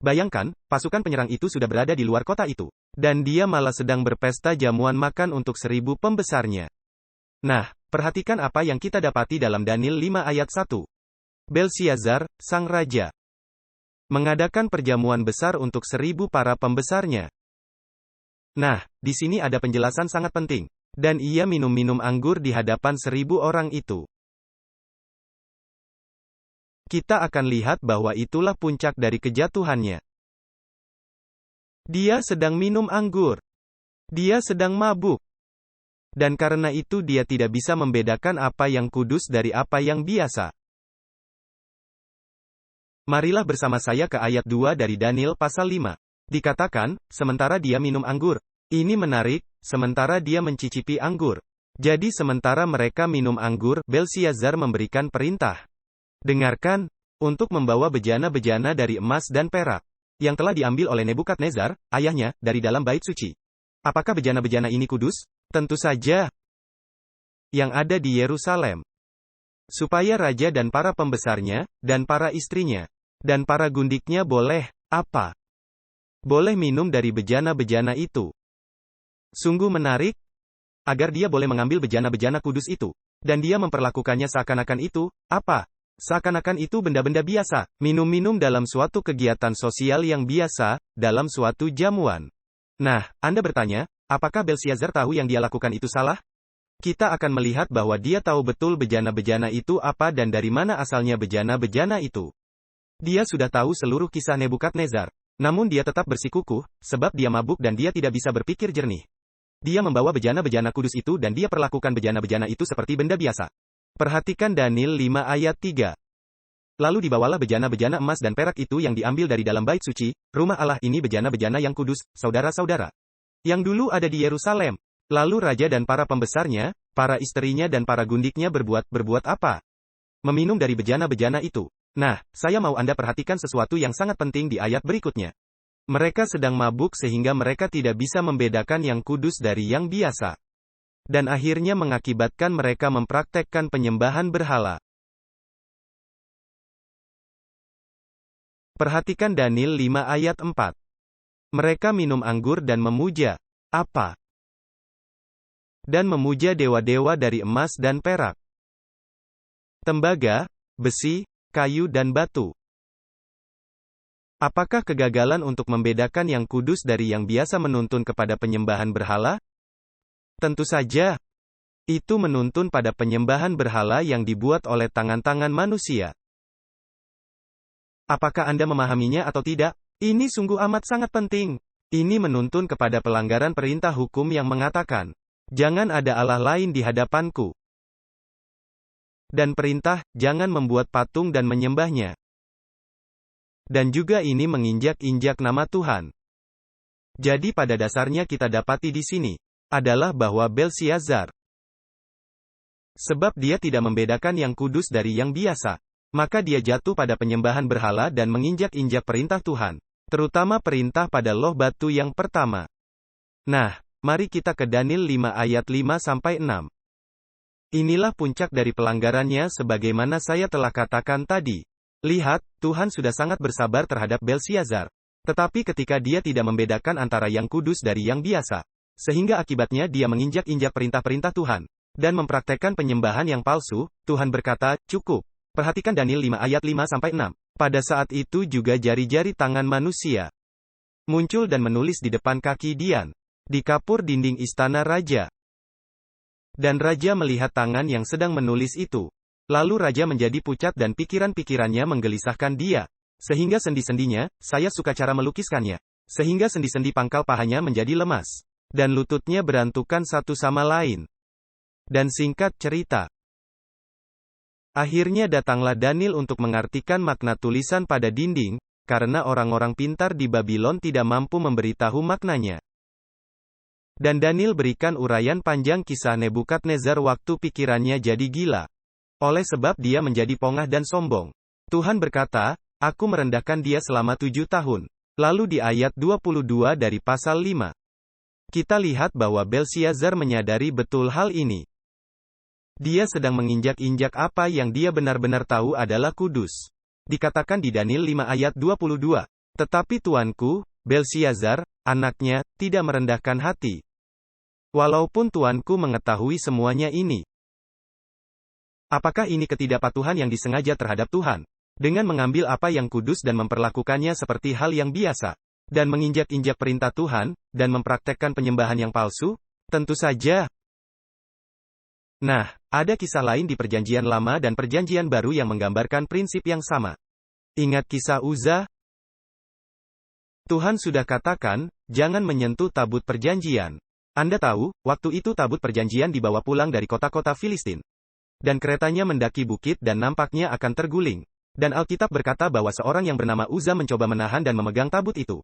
Speaker 1: Bayangkan, pasukan penyerang itu sudah berada di luar kota itu. Dan dia malah sedang berpesta jamuan makan untuk 1000 pembesarnya. Nah, perhatikan apa yang kita dapati dalam Daniel 5 ayat 1. Belsiazar, sang raja, mengadakan perjamuan besar untuk 1000 para pembesarnya. Nah, di sini ada penjelasan sangat penting. Dan ia minum-minum anggur di hadapan 1000 orang itu. Kita akan lihat bahwa itulah puncak dari kejatuhannya. Dia sedang minum anggur. Dia sedang mabuk. Dan karena itu dia tidak bisa membedakan apa yang kudus dari apa yang biasa. Marilah bersama saya ke ayat 2 dari Daniel pasal 5. Dikatakan, sementara dia minum anggur. Ini menarik, sementara dia mencicipi anggur. Jadi sementara mereka minum anggur, Belsiazar memberikan perintah. Dengarkan, untuk membawa bejana-bejana dari emas dan perak, yang telah diambil oleh Nebukadnezar, ayahnya, dari dalam bait suci. Apakah bejana-bejana ini kudus? Tentu saja. Yang ada di Yerusalem. Supaya raja dan para pembesarnya, dan para istrinya, dan para gundiknya boleh, apa? Boleh minum dari bejana-bejana itu. Sungguh menarik, agar dia boleh mengambil bejana-bejana kudus itu. Dan dia memperlakukannya seakan-akan itu, apa? Seakan-akan itu benda-benda biasa, minum-minum dalam suatu kegiatan sosial yang biasa, dalam suatu jamuan. Nah, Anda bertanya, apakah Belsiazar tahu yang dia lakukan itu salah? Kita akan melihat bahwa dia tahu betul bejana-bejana itu apa dan dari mana asalnya bejana-bejana itu. Dia sudah tahu seluruh kisah Nebukadnezar. Namun dia tetap bersikukuh, sebab dia mabuk dan dia tidak bisa berpikir jernih. Dia membawa bejana-bejana kudus itu dan dia perlakukan bejana-bejana itu seperti benda biasa. Perhatikan Daniel 5 ayat 3. Lalu dibawalah bejana-bejana emas dan perak itu yang diambil dari dalam bait suci, rumah Allah ini bejana-bejana yang kudus, saudara-saudara. Yang dulu ada di Yerusalem. Lalu raja dan para pembesarnya, para istrinya dan para gundiknya berbuat apa? Meminum dari bejana-bejana itu. Nah, saya mau Anda perhatikan sesuatu yang sangat penting di ayat berikutnya. Mereka sedang mabuk sehingga mereka tidak bisa membedakan yang kudus dari yang biasa. Dan akhirnya mengakibatkan mereka mempraktekkan penyembahan berhala. Perhatikan Daniel 5 ayat 4. Mereka minum anggur dan memuja apa? Dan memuja dewa-dewa dari emas dan perak, tembaga, besi, kayu dan batu. Apakah kegagalan untuk membedakan yang kudus dari yang biasa menuntun kepada penyembahan berhala? Tentu saja. Itu menuntun pada penyembahan berhala yang dibuat oleh tangan-tangan manusia. Apakah Anda memahaminya atau tidak? Ini sungguh amat sangat penting. Ini menuntun kepada pelanggaran perintah hukum yang mengatakan, jangan ada Allah lain di hadapanku. Dan perintah, jangan membuat patung dan menyembahnya. Dan juga ini menginjak-injak nama Tuhan. Jadi pada dasarnya kita dapati di sini, adalah bahwa Belsiazar. Sebab dia tidak membedakan yang kudus dari yang biasa. Maka dia jatuh pada penyembahan berhala dan menginjak-injak perintah Tuhan. Terutama perintah pada loh batu yang pertama. Nah, mari kita ke Daniel 5 ayat 5-6. Inilah puncak dari pelanggarannya sebagaimana saya telah katakan tadi. Lihat, Tuhan sudah sangat bersabar terhadap Belsiazar. Tetapi ketika dia tidak membedakan antara yang kudus dari yang biasa, sehingga akibatnya dia menginjak-injak perintah-perintah Tuhan, dan mempraktekkan penyembahan yang palsu, Tuhan berkata, cukup. Perhatikan Daniel 5 ayat 5-6. Pada saat itu juga jari-jari tangan manusia muncul dan menulis di depan kaki Dian, di kapur dinding istana raja. Dan raja melihat tangan yang sedang menulis itu. Lalu raja menjadi pucat dan pikiran-pikirannya menggelisahkan dia. Sehingga sendi-sendinya, saya suka cara melukiskannya. Sehingga sendi-sendi pangkal pahanya menjadi lemas. Dan lututnya berantukan satu sama lain. Dan singkat cerita, akhirnya datanglah Daniel untuk mengartikan makna tulisan pada dinding, karena orang-orang pintar di Babylon tidak mampu memberitahu maknanya. Dan Daniel berikan uraian panjang kisah Nebukadnezar waktu pikirannya jadi gila. Oleh sebab dia menjadi pongah dan sombong. Tuhan berkata, aku merendahkan dia selama 7 tahun. Lalu di ayat 22 dari pasal 5. Kita lihat bahwa Belsiazar menyadari betul hal ini. Dia sedang menginjak-injak apa yang dia benar-benar tahu adalah kudus. Dikatakan di Daniel 5 ayat 22. Tetapi tuanku, Belsiazar, anaknya, tidak merendahkan hati. Walaupun tuanku mengetahui semuanya ini. Apakah ini ketidakpatuhan yang disengaja terhadap Tuhan? Dengan mengambil apa yang kudus dan memperlakukannya seperti hal yang biasa. Dan menginjak-injak perintah Tuhan, dan mempraktekkan penyembahan yang palsu? Tentu saja. Nah, ada kisah lain di Perjanjian Lama dan Perjanjian Baru yang menggambarkan prinsip yang sama. Ingat kisah Uzza? Tuhan sudah katakan, jangan menyentuh tabut perjanjian. Anda tahu, waktu itu tabut perjanjian dibawa pulang dari kota-kota Filistin. Dan keretanya mendaki bukit dan nampaknya akan terguling. Dan Alkitab berkata bahwa seorang yang bernama Uzza mencoba menahan dan memegang tabut itu.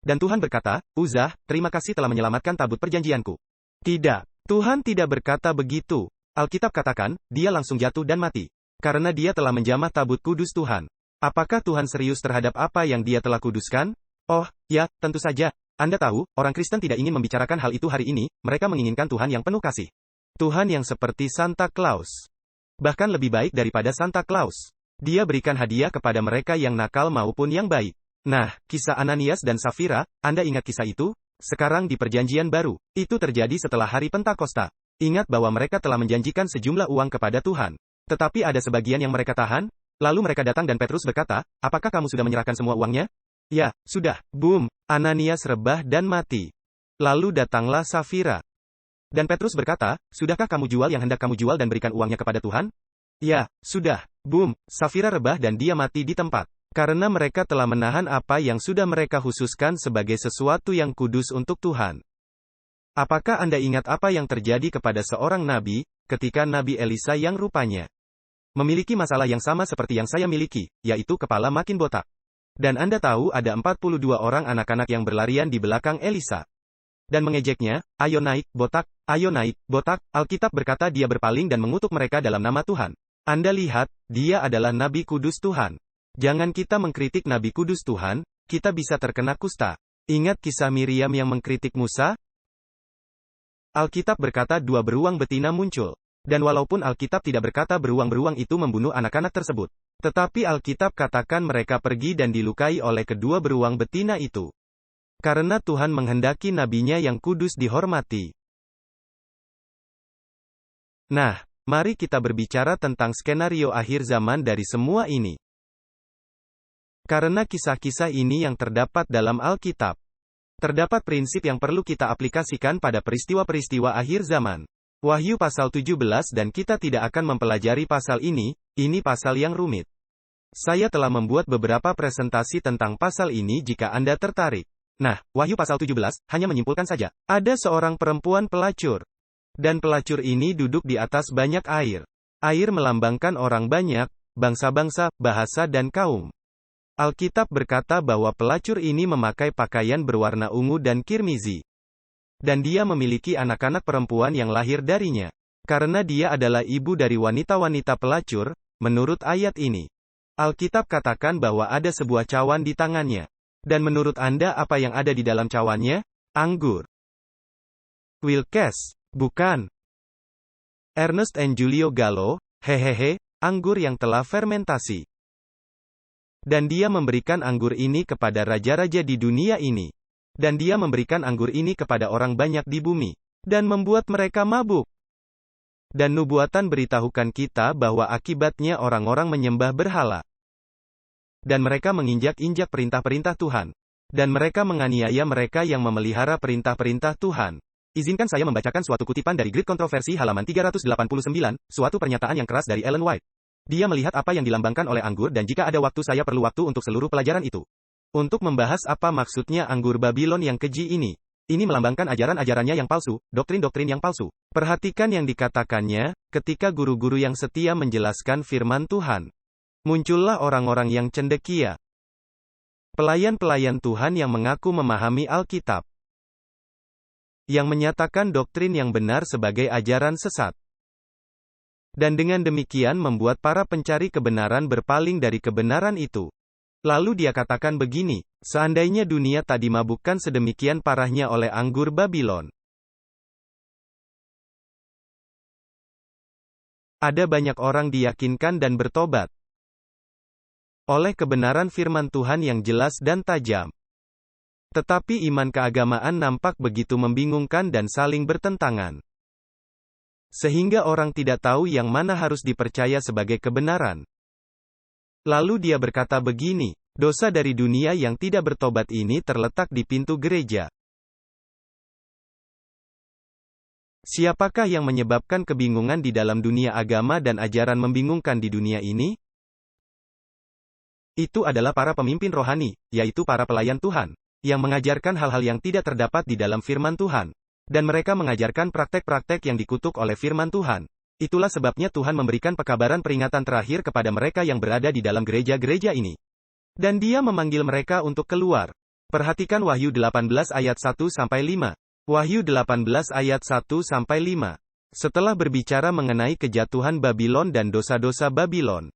Speaker 1: Dan Tuhan berkata, Uzza, terima kasih telah menyelamatkan tabut perjanjianku. Tidak, Tuhan tidak berkata begitu. Alkitab katakan, dia langsung jatuh dan mati. Karena dia telah menjamah tabut kudus Tuhan. Apakah Tuhan serius terhadap apa yang dia telah kuduskan? Oh, ya, tentu saja. Anda tahu, orang Kristen tidak ingin membicarakan hal itu hari ini, mereka menginginkan Tuhan yang penuh kasih. Tuhan yang seperti Santa Claus. Bahkan lebih baik daripada Santa Claus. Dia berikan hadiah kepada mereka yang nakal maupun yang baik. Nah, kisah Ananias dan Safira, Anda ingat kisah itu? Sekarang di Perjanjian Baru, itu terjadi setelah hari Pentakosta. Ingat bahwa mereka telah menjanjikan sejumlah uang kepada Tuhan. Tetapi ada sebagian yang mereka tahan. Lalu mereka datang dan Petrus berkata, apakah kamu sudah menyerahkan semua uangnya? Ya, sudah. Boom. Ananias rebah dan mati. Lalu datanglah Safira. Dan Petrus berkata, sudahkah kamu jual yang hendak kamu jual dan berikan uangnya kepada Tuhan? Ya, sudah. Boom. Safira rebah dan dia mati di tempat. Karena mereka telah menahan apa yang sudah mereka khususkan sebagai sesuatu yang kudus untuk Tuhan. Apakah Anda ingat apa yang terjadi kepada seorang nabi, ketika Nabi Elisa yang rupanya memiliki masalah yang sama seperti yang saya miliki, yaitu kepala makin botak. Dan Anda tahu ada 42 orang anak-anak yang berlarian di belakang Elisa. Dan mengejeknya, ayo naik, botak, ayo naik, botak. Alkitab berkata dia berpaling dan mengutuk mereka dalam nama Tuhan. Anda lihat, dia adalah Nabi Kudus Tuhan. Jangan kita mengkritik Nabi Kudus Tuhan, kita bisa terkena kusta. Ingat kisah Miriam yang mengkritik Musa? Alkitab berkata dua beruang betina muncul. Dan walaupun Alkitab tidak berkata beruang-beruang itu membunuh anak-anak tersebut, tetapi Alkitab katakan mereka pergi dan dilukai oleh kedua beruang betina itu. Karena Tuhan menghendaki nabinya yang kudus dihormati. Nah, mari kita berbicara tentang skenario akhir zaman dari semua ini. Karena kisah-kisah ini yang terdapat dalam Alkitab. Terdapat prinsip yang perlu kita aplikasikan pada peristiwa-peristiwa akhir zaman. Wahyu pasal 17 dan kita tidak akan mempelajari pasal ini pasal yang rumit. Saya telah membuat beberapa presentasi tentang pasal ini jika Anda tertarik. Nah, Wahyu pasal 17, hanya menyimpulkan saja. Ada seorang perempuan pelacur. Dan pelacur ini duduk di atas banyak air. Air melambangkan orang banyak, bangsa-bangsa, bahasa dan kaum. Alkitab berkata bahwa pelacur ini memakai pakaian berwarna ungu dan kirmizi. Dan dia memiliki anak-anak perempuan yang lahir darinya. Karena dia adalah ibu dari wanita-wanita pelacur, menurut ayat ini. Alkitab katakan bahwa ada sebuah cawan di tangannya. Dan menurut Anda apa yang ada di dalam cawannya? Anggur. Wilkes. Bukan. Ernest and Julio Gallo, hehehe, anggur yang telah fermentasi. Dan dia memberikan anggur ini kepada raja-raja di dunia ini. Dan dia memberikan anggur ini kepada orang banyak di bumi. Dan membuat mereka mabuk. Dan nubuatan beritahukan kita bahwa akibatnya orang-orang menyembah berhala. Dan mereka menginjak-injak perintah-perintah Tuhan. Dan mereka menganiaya mereka yang memelihara perintah-perintah Tuhan. Izinkan saya membacakan suatu kutipan dari Grid Kontroversi halaman 389, suatu pernyataan yang keras dari Ellen White. Dia melihat apa yang dilambangkan oleh anggur dan jika ada waktu saya perlu waktu untuk seluruh pelajaran itu. Untuk membahas apa maksudnya anggur Babylon yang keji ini. Ini melambangkan ajaran-ajarannya yang palsu, doktrin-doktrin yang palsu. Perhatikan yang dikatakannya, ketika guru-guru yang setia menjelaskan firman Tuhan. Muncullah orang-orang yang cendekia. Pelayan-pelayan Tuhan yang mengaku memahami Alkitab. Yang menyatakan doktrin yang benar sebagai ajaran sesat. Dan dengan demikian membuat para pencari kebenaran berpaling dari kebenaran itu. Lalu dia katakan begini, seandainya dunia tak dimabukkan sedemikian parahnya oleh anggur Babylon. Ada banyak orang diyakinkan dan bertobat. Oleh kebenaran firman Tuhan yang jelas dan tajam. Tetapi iman keagamaan nampak begitu membingungkan dan saling bertentangan. Sehingga orang tidak tahu yang mana harus dipercaya sebagai kebenaran. Lalu dia berkata begini, dosa dari dunia yang tidak bertobat ini terletak di pintu gereja. Siapakah yang menyebabkan kebingungan di dalam dunia agama dan ajaran membingungkan di dunia ini? Itu adalah para pemimpin rohani, yaitu para pelayan Tuhan, yang mengajarkan hal-hal yang tidak terdapat di dalam firman Tuhan. Dan mereka mengajarkan praktek-praktek yang dikutuk oleh firman Tuhan. Itulah sebabnya Tuhan memberikan pekabaran peringatan terakhir kepada mereka yang berada di dalam gereja-gereja ini. Dan dia memanggil mereka untuk keluar. Perhatikan Wahyu 18 ayat 1-5. Wahyu 18 ayat 1-5. Setelah berbicara mengenai kejatuhan Babylon dan dosa-dosa Babylon,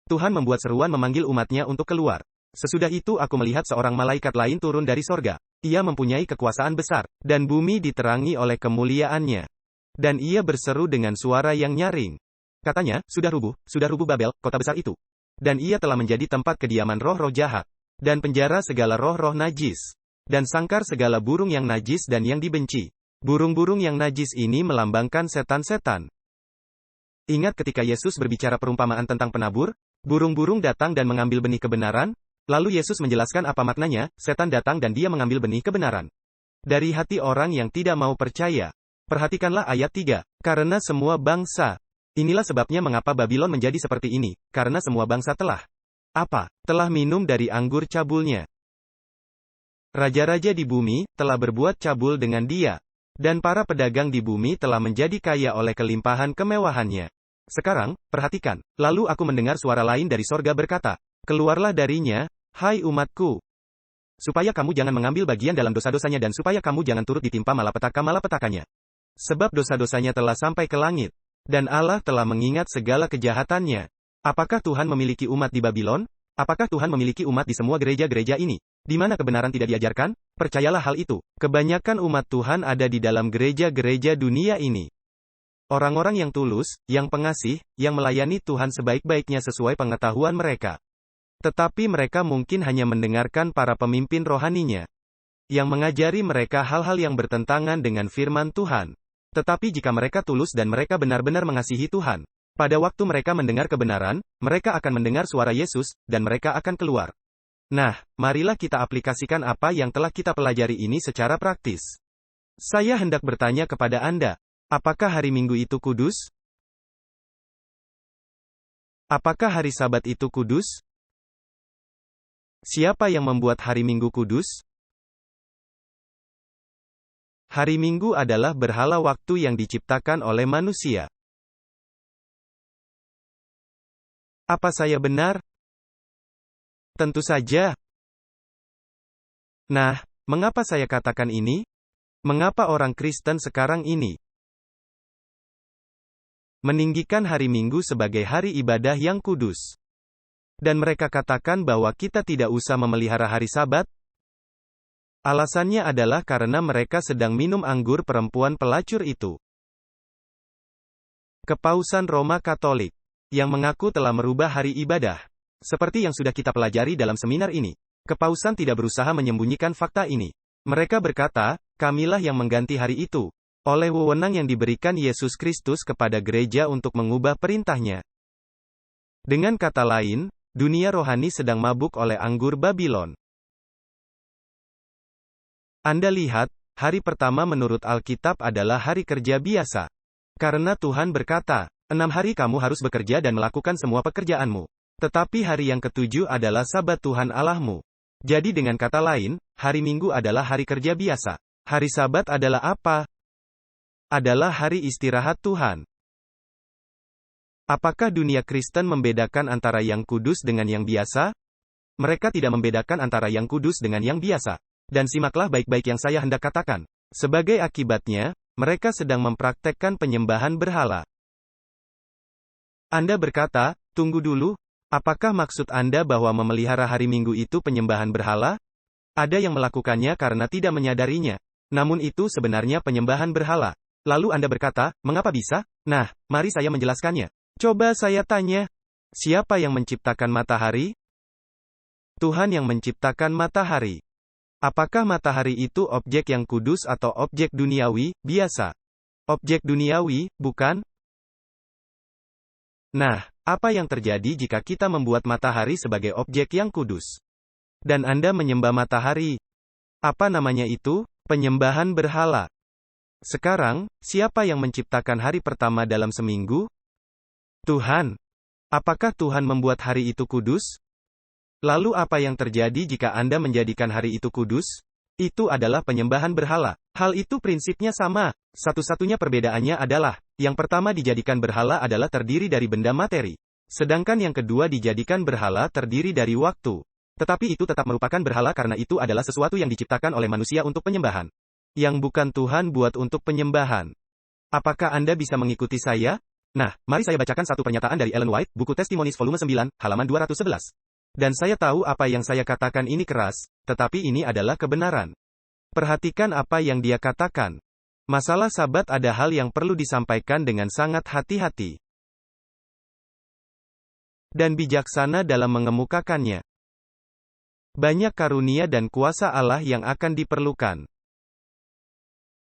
Speaker 1: Tuhan membuat seruan memanggil umatnya untuk keluar. Sesudah itu aku melihat seorang malaikat lain turun dari sorga. Ia mempunyai kekuasaan besar, dan bumi diterangi oleh kemuliaannya. Dan ia berseru dengan suara yang nyaring. Katanya, sudah rubuh Babel, kota besar itu. Dan ia telah menjadi tempat kediaman roh-roh jahat. Dan penjara segala roh-roh najis. Dan sangkar segala burung yang najis dan yang dibenci. Burung-burung yang najis ini melambangkan setan-setan. Ingat ketika Yesus berbicara perumpamaan tentang penabur? Burung-burung datang dan mengambil benih kebenaran. Lalu Yesus menjelaskan apa maknanya, setan datang dan dia mengambil benih kebenaran. Dari hati orang yang tidak mau percaya. Perhatikanlah ayat 3. Karena semua bangsa. Inilah sebabnya mengapa Babylon menjadi seperti ini, karena semua bangsa telah. Apa? Telah minum dari anggur cabulnya. Raja-raja di bumi, telah berbuat cabul dengan dia. Dan para pedagang di bumi telah menjadi kaya oleh kelimpahan kemewahannya. Sekarang, perhatikan. Lalu aku mendengar suara lain dari sorga berkata, keluarlah darinya, hai umatku. Supaya kamu jangan mengambil bagian dalam dosa-dosanya dan supaya kamu jangan turut ditimpa malapetaka-malapetakannya. Sebab dosa-dosanya telah sampai ke langit. Dan Allah telah mengingat segala kejahatannya. Apakah Tuhan memiliki umat di Babylon? Apakah Tuhan memiliki umat di semua gereja-gereja ini? Di mana kebenaran tidak diajarkan? Percayalah hal itu. Kebanyakan umat Tuhan ada di dalam gereja-gereja dunia ini. Orang-orang yang tulus, yang pengasih, yang melayani Tuhan sebaik-baiknya sesuai pengetahuan mereka. Tetapi mereka mungkin hanya mendengarkan para pemimpin rohaninya, yang mengajari mereka hal-hal yang bertentangan dengan firman Tuhan. Tetapi jika mereka tulus dan mereka benar-benar mengasihi Tuhan, pada waktu mereka mendengar kebenaran, mereka akan mendengar suara Yesus, dan mereka akan keluar. Nah, marilah kita aplikasikan apa yang telah kita pelajari ini secara praktis. Saya hendak bertanya kepada Anda, apakah hari Minggu itu kudus? Apakah hari Sabat itu kudus? Siapa yang membuat hari Minggu kudus? Hari Minggu adalah berhala waktu yang diciptakan oleh manusia. Apa saya benar? Tentu saja. Nah, mengapa saya katakan ini? Mengapa orang Kristen sekarang ini meninggikan hari Minggu sebagai hari ibadah yang kudus? Dan mereka katakan bahwa kita tidak usah memelihara hari Sabat. Alasannya adalah karena mereka sedang minum anggur perempuan pelacur itu. Kepausan Roma Katolik, yang mengaku telah merubah hari ibadah. Seperti yang sudah kita pelajari dalam seminar ini, Kepausan tidak berusaha menyembunyikan fakta ini. Mereka berkata, kamilah yang mengganti hari itu, oleh wewenang yang diberikan Yesus Kristus kepada gereja untuk mengubah perintahnya. Dengan kata lain, dunia rohani sedang mabuk oleh anggur Babylon. Anda lihat, hari pertama menurut Alkitab adalah hari kerja biasa. Karena Tuhan berkata, 6 hari kamu harus bekerja dan melakukan semua pekerjaanmu. Tetapi hari yang ketujuh adalah Sabat Tuhan Allahmu. Jadi dengan kata lain, hari Minggu adalah hari kerja biasa. Hari Sabat adalah apa? Adalah hari istirahat Tuhan. Apakah dunia Kristen membedakan antara yang kudus dengan yang biasa? Mereka tidak membedakan antara yang kudus dengan yang biasa. Dan simaklah baik-baik yang saya hendak katakan. Sebagai akibatnya, mereka sedang mempraktekkan penyembahan berhala. Anda berkata, tunggu dulu, apakah maksud Anda bahwa memelihara hari Minggu itu penyembahan berhala? Ada yang melakukannya karena tidak menyadarinya. Namun itu sebenarnya penyembahan berhala. Lalu Anda berkata, mengapa bisa? Nah, mari saya menjelaskannya. Coba saya tanya, siapa yang menciptakan matahari? Tuhan yang menciptakan matahari. Apakah matahari itu objek yang kudus atau objek duniawi, biasa? Objek duniawi, bukan? Nah, apa yang terjadi jika kita membuat matahari sebagai objek yang kudus? Dan Anda menyembah matahari. Apa namanya itu? Penyembahan berhala. Sekarang, siapa yang menciptakan hari pertama dalam seminggu? Tuhan. Apakah Tuhan membuat hari itu kudus? Lalu apa yang terjadi jika Anda menjadikan hari itu kudus? Itu adalah penyembahan berhala. Hal itu prinsipnya sama. Satu-satunya perbedaannya adalah, yang pertama dijadikan berhala adalah terdiri dari benda materi. Sedangkan yang kedua dijadikan berhala terdiri dari waktu. Tetapi itu tetap merupakan berhala karena itu adalah sesuatu yang diciptakan oleh manusia untuk penyembahan. Yang bukan Tuhan buat untuk penyembahan. Apakah Anda bisa mengikuti saya? Nah, mari saya bacakan satu pernyataan dari Ellen White, buku Testimonies volume 9, halaman 211. Dan saya tahu apa yang saya katakan ini keras, tetapi ini adalah kebenaran. Perhatikan apa yang dia katakan. Masalah Sabat ada hal yang perlu disampaikan dengan sangat hati-hati dan bijaksana dalam mengemukakannya. Banyak karunia dan kuasa Allah yang akan diperlukan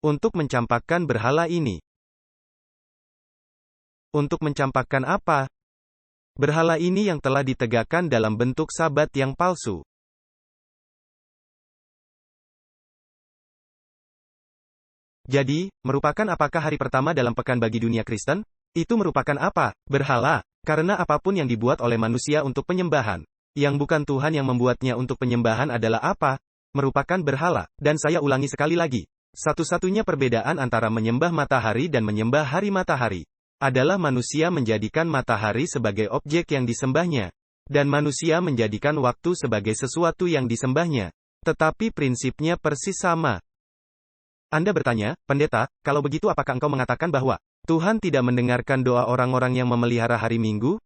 Speaker 1: untuk mencampakkan berhala ini. Untuk mencampakkan apa? Berhala ini yang telah ditegakkan dalam bentuk Sabat yang palsu. Jadi, merupakan apakah hari pertama dalam pekan bagi dunia Kristen? Itu merupakan apa? Berhala. Karena apapun yang dibuat oleh manusia untuk penyembahan, yang bukan Tuhan yang membuatnya untuk penyembahan adalah apa? Merupakan berhala. Dan saya ulangi sekali lagi. Satu-satunya perbedaan antara menyembah matahari dan menyembah hari matahari adalah manusia menjadikan matahari sebagai objek yang disembahnya, dan manusia menjadikan waktu sebagai sesuatu yang disembahnya. Tetapi prinsipnya persis sama. Anda bertanya, pendeta, kalau begitu apakah engkau mengatakan bahwa Tuhan tidak mendengarkan doa orang-orang yang memelihara hari Minggu?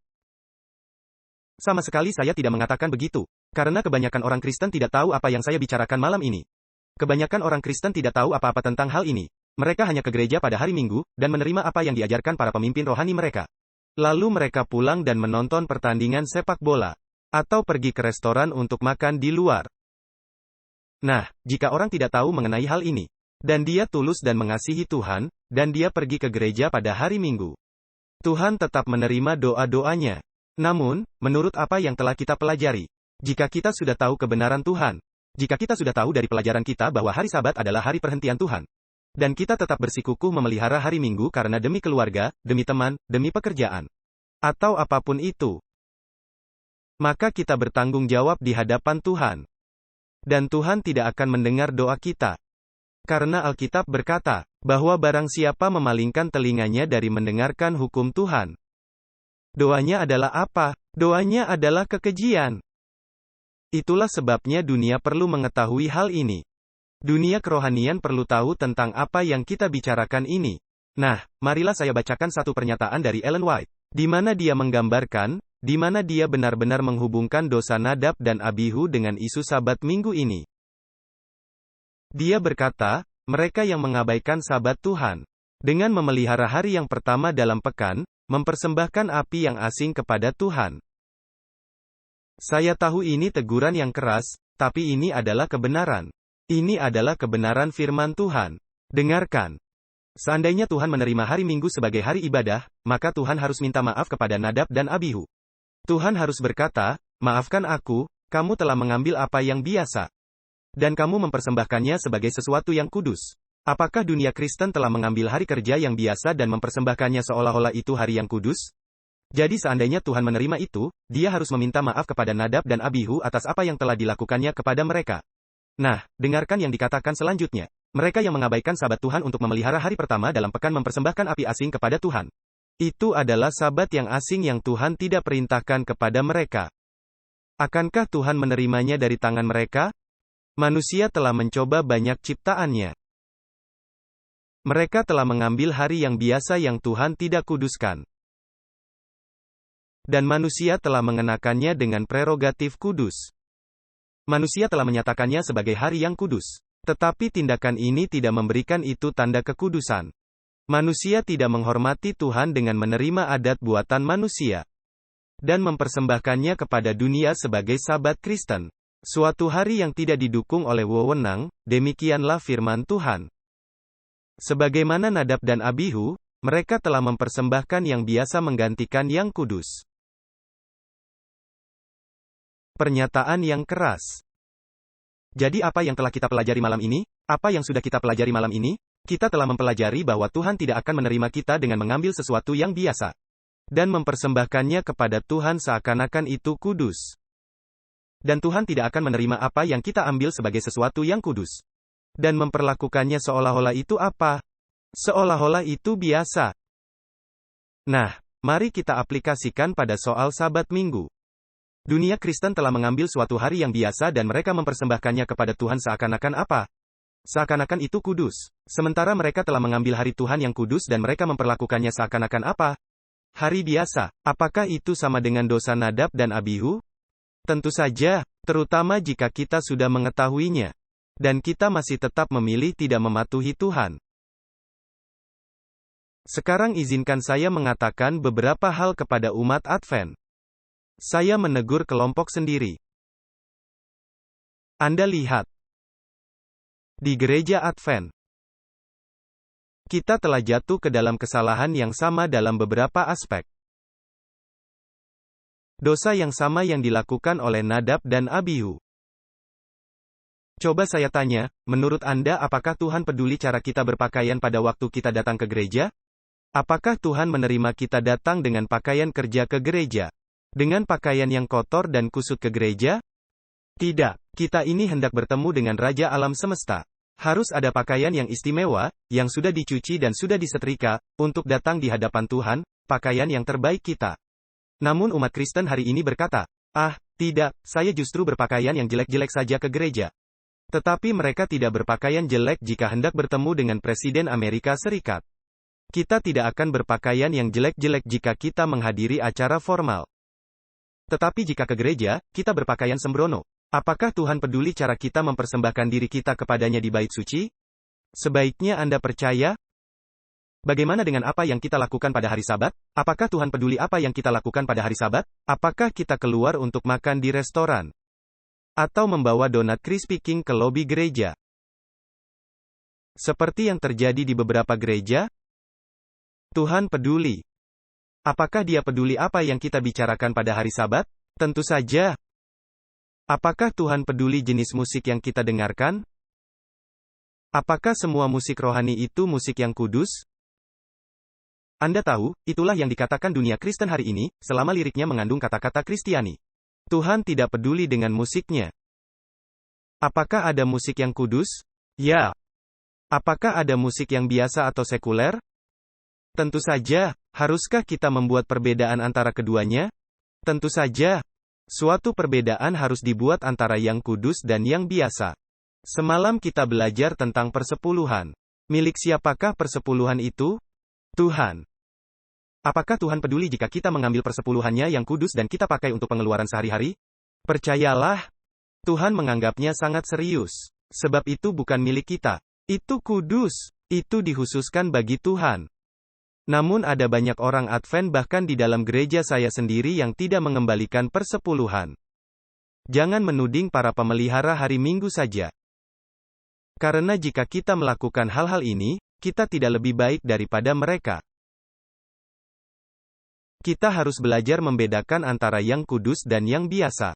Speaker 1: Sama sekali saya tidak mengatakan begitu, karena kebanyakan orang Kristen tidak tahu apa yang saya bicarakan malam ini. Kebanyakan orang Kristen tidak tahu apa-apa tentang hal ini. Mereka hanya ke gereja pada hari Minggu, dan menerima apa yang diajarkan para pemimpin rohani mereka. Lalu mereka pulang dan menonton pertandingan sepak bola, atau pergi ke restoran untuk makan di luar. Nah, jika orang tidak tahu mengenai hal ini, dan dia tulus dan mengasihi Tuhan, dan dia pergi ke gereja pada hari Minggu, Tuhan tetap menerima doa-doanya. Namun, menurut apa yang telah kita pelajari, jika kita sudah tahu kebenaran Tuhan, jika kita sudah tahu dari pelajaran kita bahwa hari Sabat adalah hari perhentian Tuhan, dan kita tetap bersikukuh memelihara hari Minggu karena demi keluarga, demi teman, demi pekerjaan, atau apapun itu, maka kita bertanggung jawab di hadapan Tuhan. Dan Tuhan tidak akan mendengar doa kita. Karena Alkitab berkata, bahwa barang siapa memalingkan telinganya dari mendengarkan hukum Tuhan, doanya adalah apa? Doanya adalah kekejian. Itulah sebabnya dunia perlu mengetahui hal ini. Dunia kerohanian perlu tahu tentang apa yang kita bicarakan ini. Nah, marilah saya bacakan satu pernyataan dari Ellen White, di mana dia menggambarkan, di mana dia benar-benar menghubungkan dosa Nadab dan Abihu dengan isu Sabat Minggu ini. Dia berkata, mereka yang mengabaikan Sabat Tuhan, dengan memelihara hari yang pertama dalam pekan, mempersembahkan api yang asing kepada Tuhan. Saya tahu ini teguran yang keras, tapi ini adalah kebenaran. Ini adalah kebenaran firman Tuhan. Dengarkan. Seandainya Tuhan menerima hari Minggu sebagai hari ibadah, maka Tuhan harus minta maaf kepada Nadab dan Abihu. Tuhan harus berkata, maafkan aku, kamu telah mengambil apa yang biasa, dan kamu mempersembahkannya sebagai sesuatu yang kudus. Apakah dunia Kristen telah mengambil hari kerja yang biasa dan mempersembahkannya seolah-olah itu hari yang kudus? Jadi seandainya Tuhan menerima itu, dia harus meminta maaf kepada Nadab dan Abihu atas apa yang telah dilakukannya kepada mereka. Nah, dengarkan yang dikatakan selanjutnya. Mereka yang mengabaikan Sabat Tuhan untuk memelihara hari pertama dalam pekan mempersembahkan api asing kepada Tuhan. Itu adalah Sabat yang asing yang Tuhan tidak perintahkan kepada mereka. Akankah Tuhan menerimanya dari tangan mereka? Manusia telah mencoba banyak ciptaannya. Mereka telah mengambil hari yang biasa yang Tuhan tidak kuduskan. Dan manusia telah mengenakannya dengan prerogatif kudus. Manusia telah menyatakannya sebagai hari yang kudus. Tetapi tindakan ini tidak memberikan itu tanda kekudusan. Manusia tidak menghormati Tuhan dengan menerima adat buatan manusia, dan mempersembahkannya kepada dunia sebagai Sabat Kristen. Suatu hari yang tidak didukung oleh wewenang, demikianlah firman Tuhan. Sebagaimana Nadab dan Abihu, mereka telah mempersembahkan yang biasa menggantikan yang kudus. Pernyataan yang keras. Jadi apa yang telah kita pelajari malam ini? Apa yang sudah kita pelajari malam ini? Kita telah mempelajari bahwa Tuhan tidak akan menerima kita dengan mengambil sesuatu yang biasa, dan mempersembahkannya kepada Tuhan seakan-akan itu kudus. Dan Tuhan tidak akan menerima apa yang kita ambil sebagai sesuatu yang kudus, dan memperlakukannya seolah-olah itu apa? Seolah-olah itu biasa. Nah, mari kita aplikasikan pada soal Sabat Minggu. Dunia Kristen telah mengambil suatu hari yang biasa dan mereka mempersembahkannya kepada Tuhan seakan-akan apa? Seakan-akan itu kudus. Sementara mereka telah mengambil hari Tuhan yang kudus dan mereka memperlakukannya seakan-akan apa? Hari biasa. Apakah itu sama dengan dosa Nadab dan Abihu? Tentu saja, terutama jika kita sudah mengetahuinya. Dan kita masih tetap memilih tidak mematuhi Tuhan. Sekarang izinkan saya mengatakan beberapa hal kepada umat Advent. Saya menegur kelompok sendiri. Anda lihat. Di gereja Advent, kita telah jatuh ke dalam kesalahan yang sama dalam beberapa aspek. Dosa yang sama yang dilakukan oleh Nadab dan Abihu. Coba saya tanya, menurut Anda apakah Tuhan peduli cara kita berpakaian pada waktu kita datang ke gereja? Apakah Tuhan menerima kita datang dengan pakaian kerja ke gereja? Dengan pakaian yang kotor dan kusut ke gereja? Tidak. Kita ini hendak bertemu dengan Raja Alam Semesta. Harus ada pakaian yang istimewa, yang sudah dicuci dan sudah disetrika, untuk datang di hadapan Tuhan, pakaian yang terbaik kita. Namun umat Kristen hari ini berkata, "Ah, tidak, saya justru berpakaian yang jelek-jelek saja ke gereja." Tetapi mereka tidak berpakaian jelek jika hendak bertemu dengan Presiden Amerika Serikat. Kita tidak akan berpakaian yang jelek-jelek jika kita menghadiri acara formal. Tetapi jika ke gereja, kita berpakaian sembrono. Apakah Tuhan peduli cara kita mempersembahkan diri kita kepadanya di bait suci? Sebaiknya Anda percaya. Bagaimana dengan apa yang kita lakukan pada hari Sabat? Apakah Tuhan peduli apa yang kita lakukan pada hari Sabat? Apakah kita keluar untuk makan di restoran? Atau membawa donat Krispy Kreme ke lobi gereja? Seperti yang terjadi di beberapa gereja, Tuhan peduli. Apakah Dia peduli apa yang kita bicarakan pada hari Sabat? Tentu saja. Apakah Tuhan peduli jenis musik yang kita dengarkan? Apakah semua musik rohani itu musik yang kudus? Anda tahu, itulah yang dikatakan dunia Kristen hari ini, selama liriknya mengandung kata-kata Kristiani. Tuhan tidak peduli dengan musiknya. Apakah ada musik yang kudus? Ya. Apakah ada musik yang biasa atau sekuler? Tentu saja. Haruskah kita membuat perbedaan antara keduanya? Tentu saja. Suatu perbedaan harus dibuat antara yang kudus dan yang biasa. Semalam kita belajar tentang persepuluhan. Milik siapakah persepuluhan itu? Tuhan. Apakah Tuhan peduli jika kita mengambil persepuluhannya yang kudus dan kita pakai untuk pengeluaran sehari-hari? Percayalah, Tuhan menganggapnya sangat serius. Sebab itu bukan milik kita. Itu kudus. Itu dikhususkan bagi Tuhan. Namun ada banyak orang Advent bahkan di dalam gereja saya sendiri yang tidak mengembalikan persepuluhan. Jangan menuding para pemelihara hari Minggu saja. Karena jika kita melakukan hal-hal ini, kita tidak lebih baik daripada mereka. Kita harus belajar membedakan antara yang kudus dan yang biasa.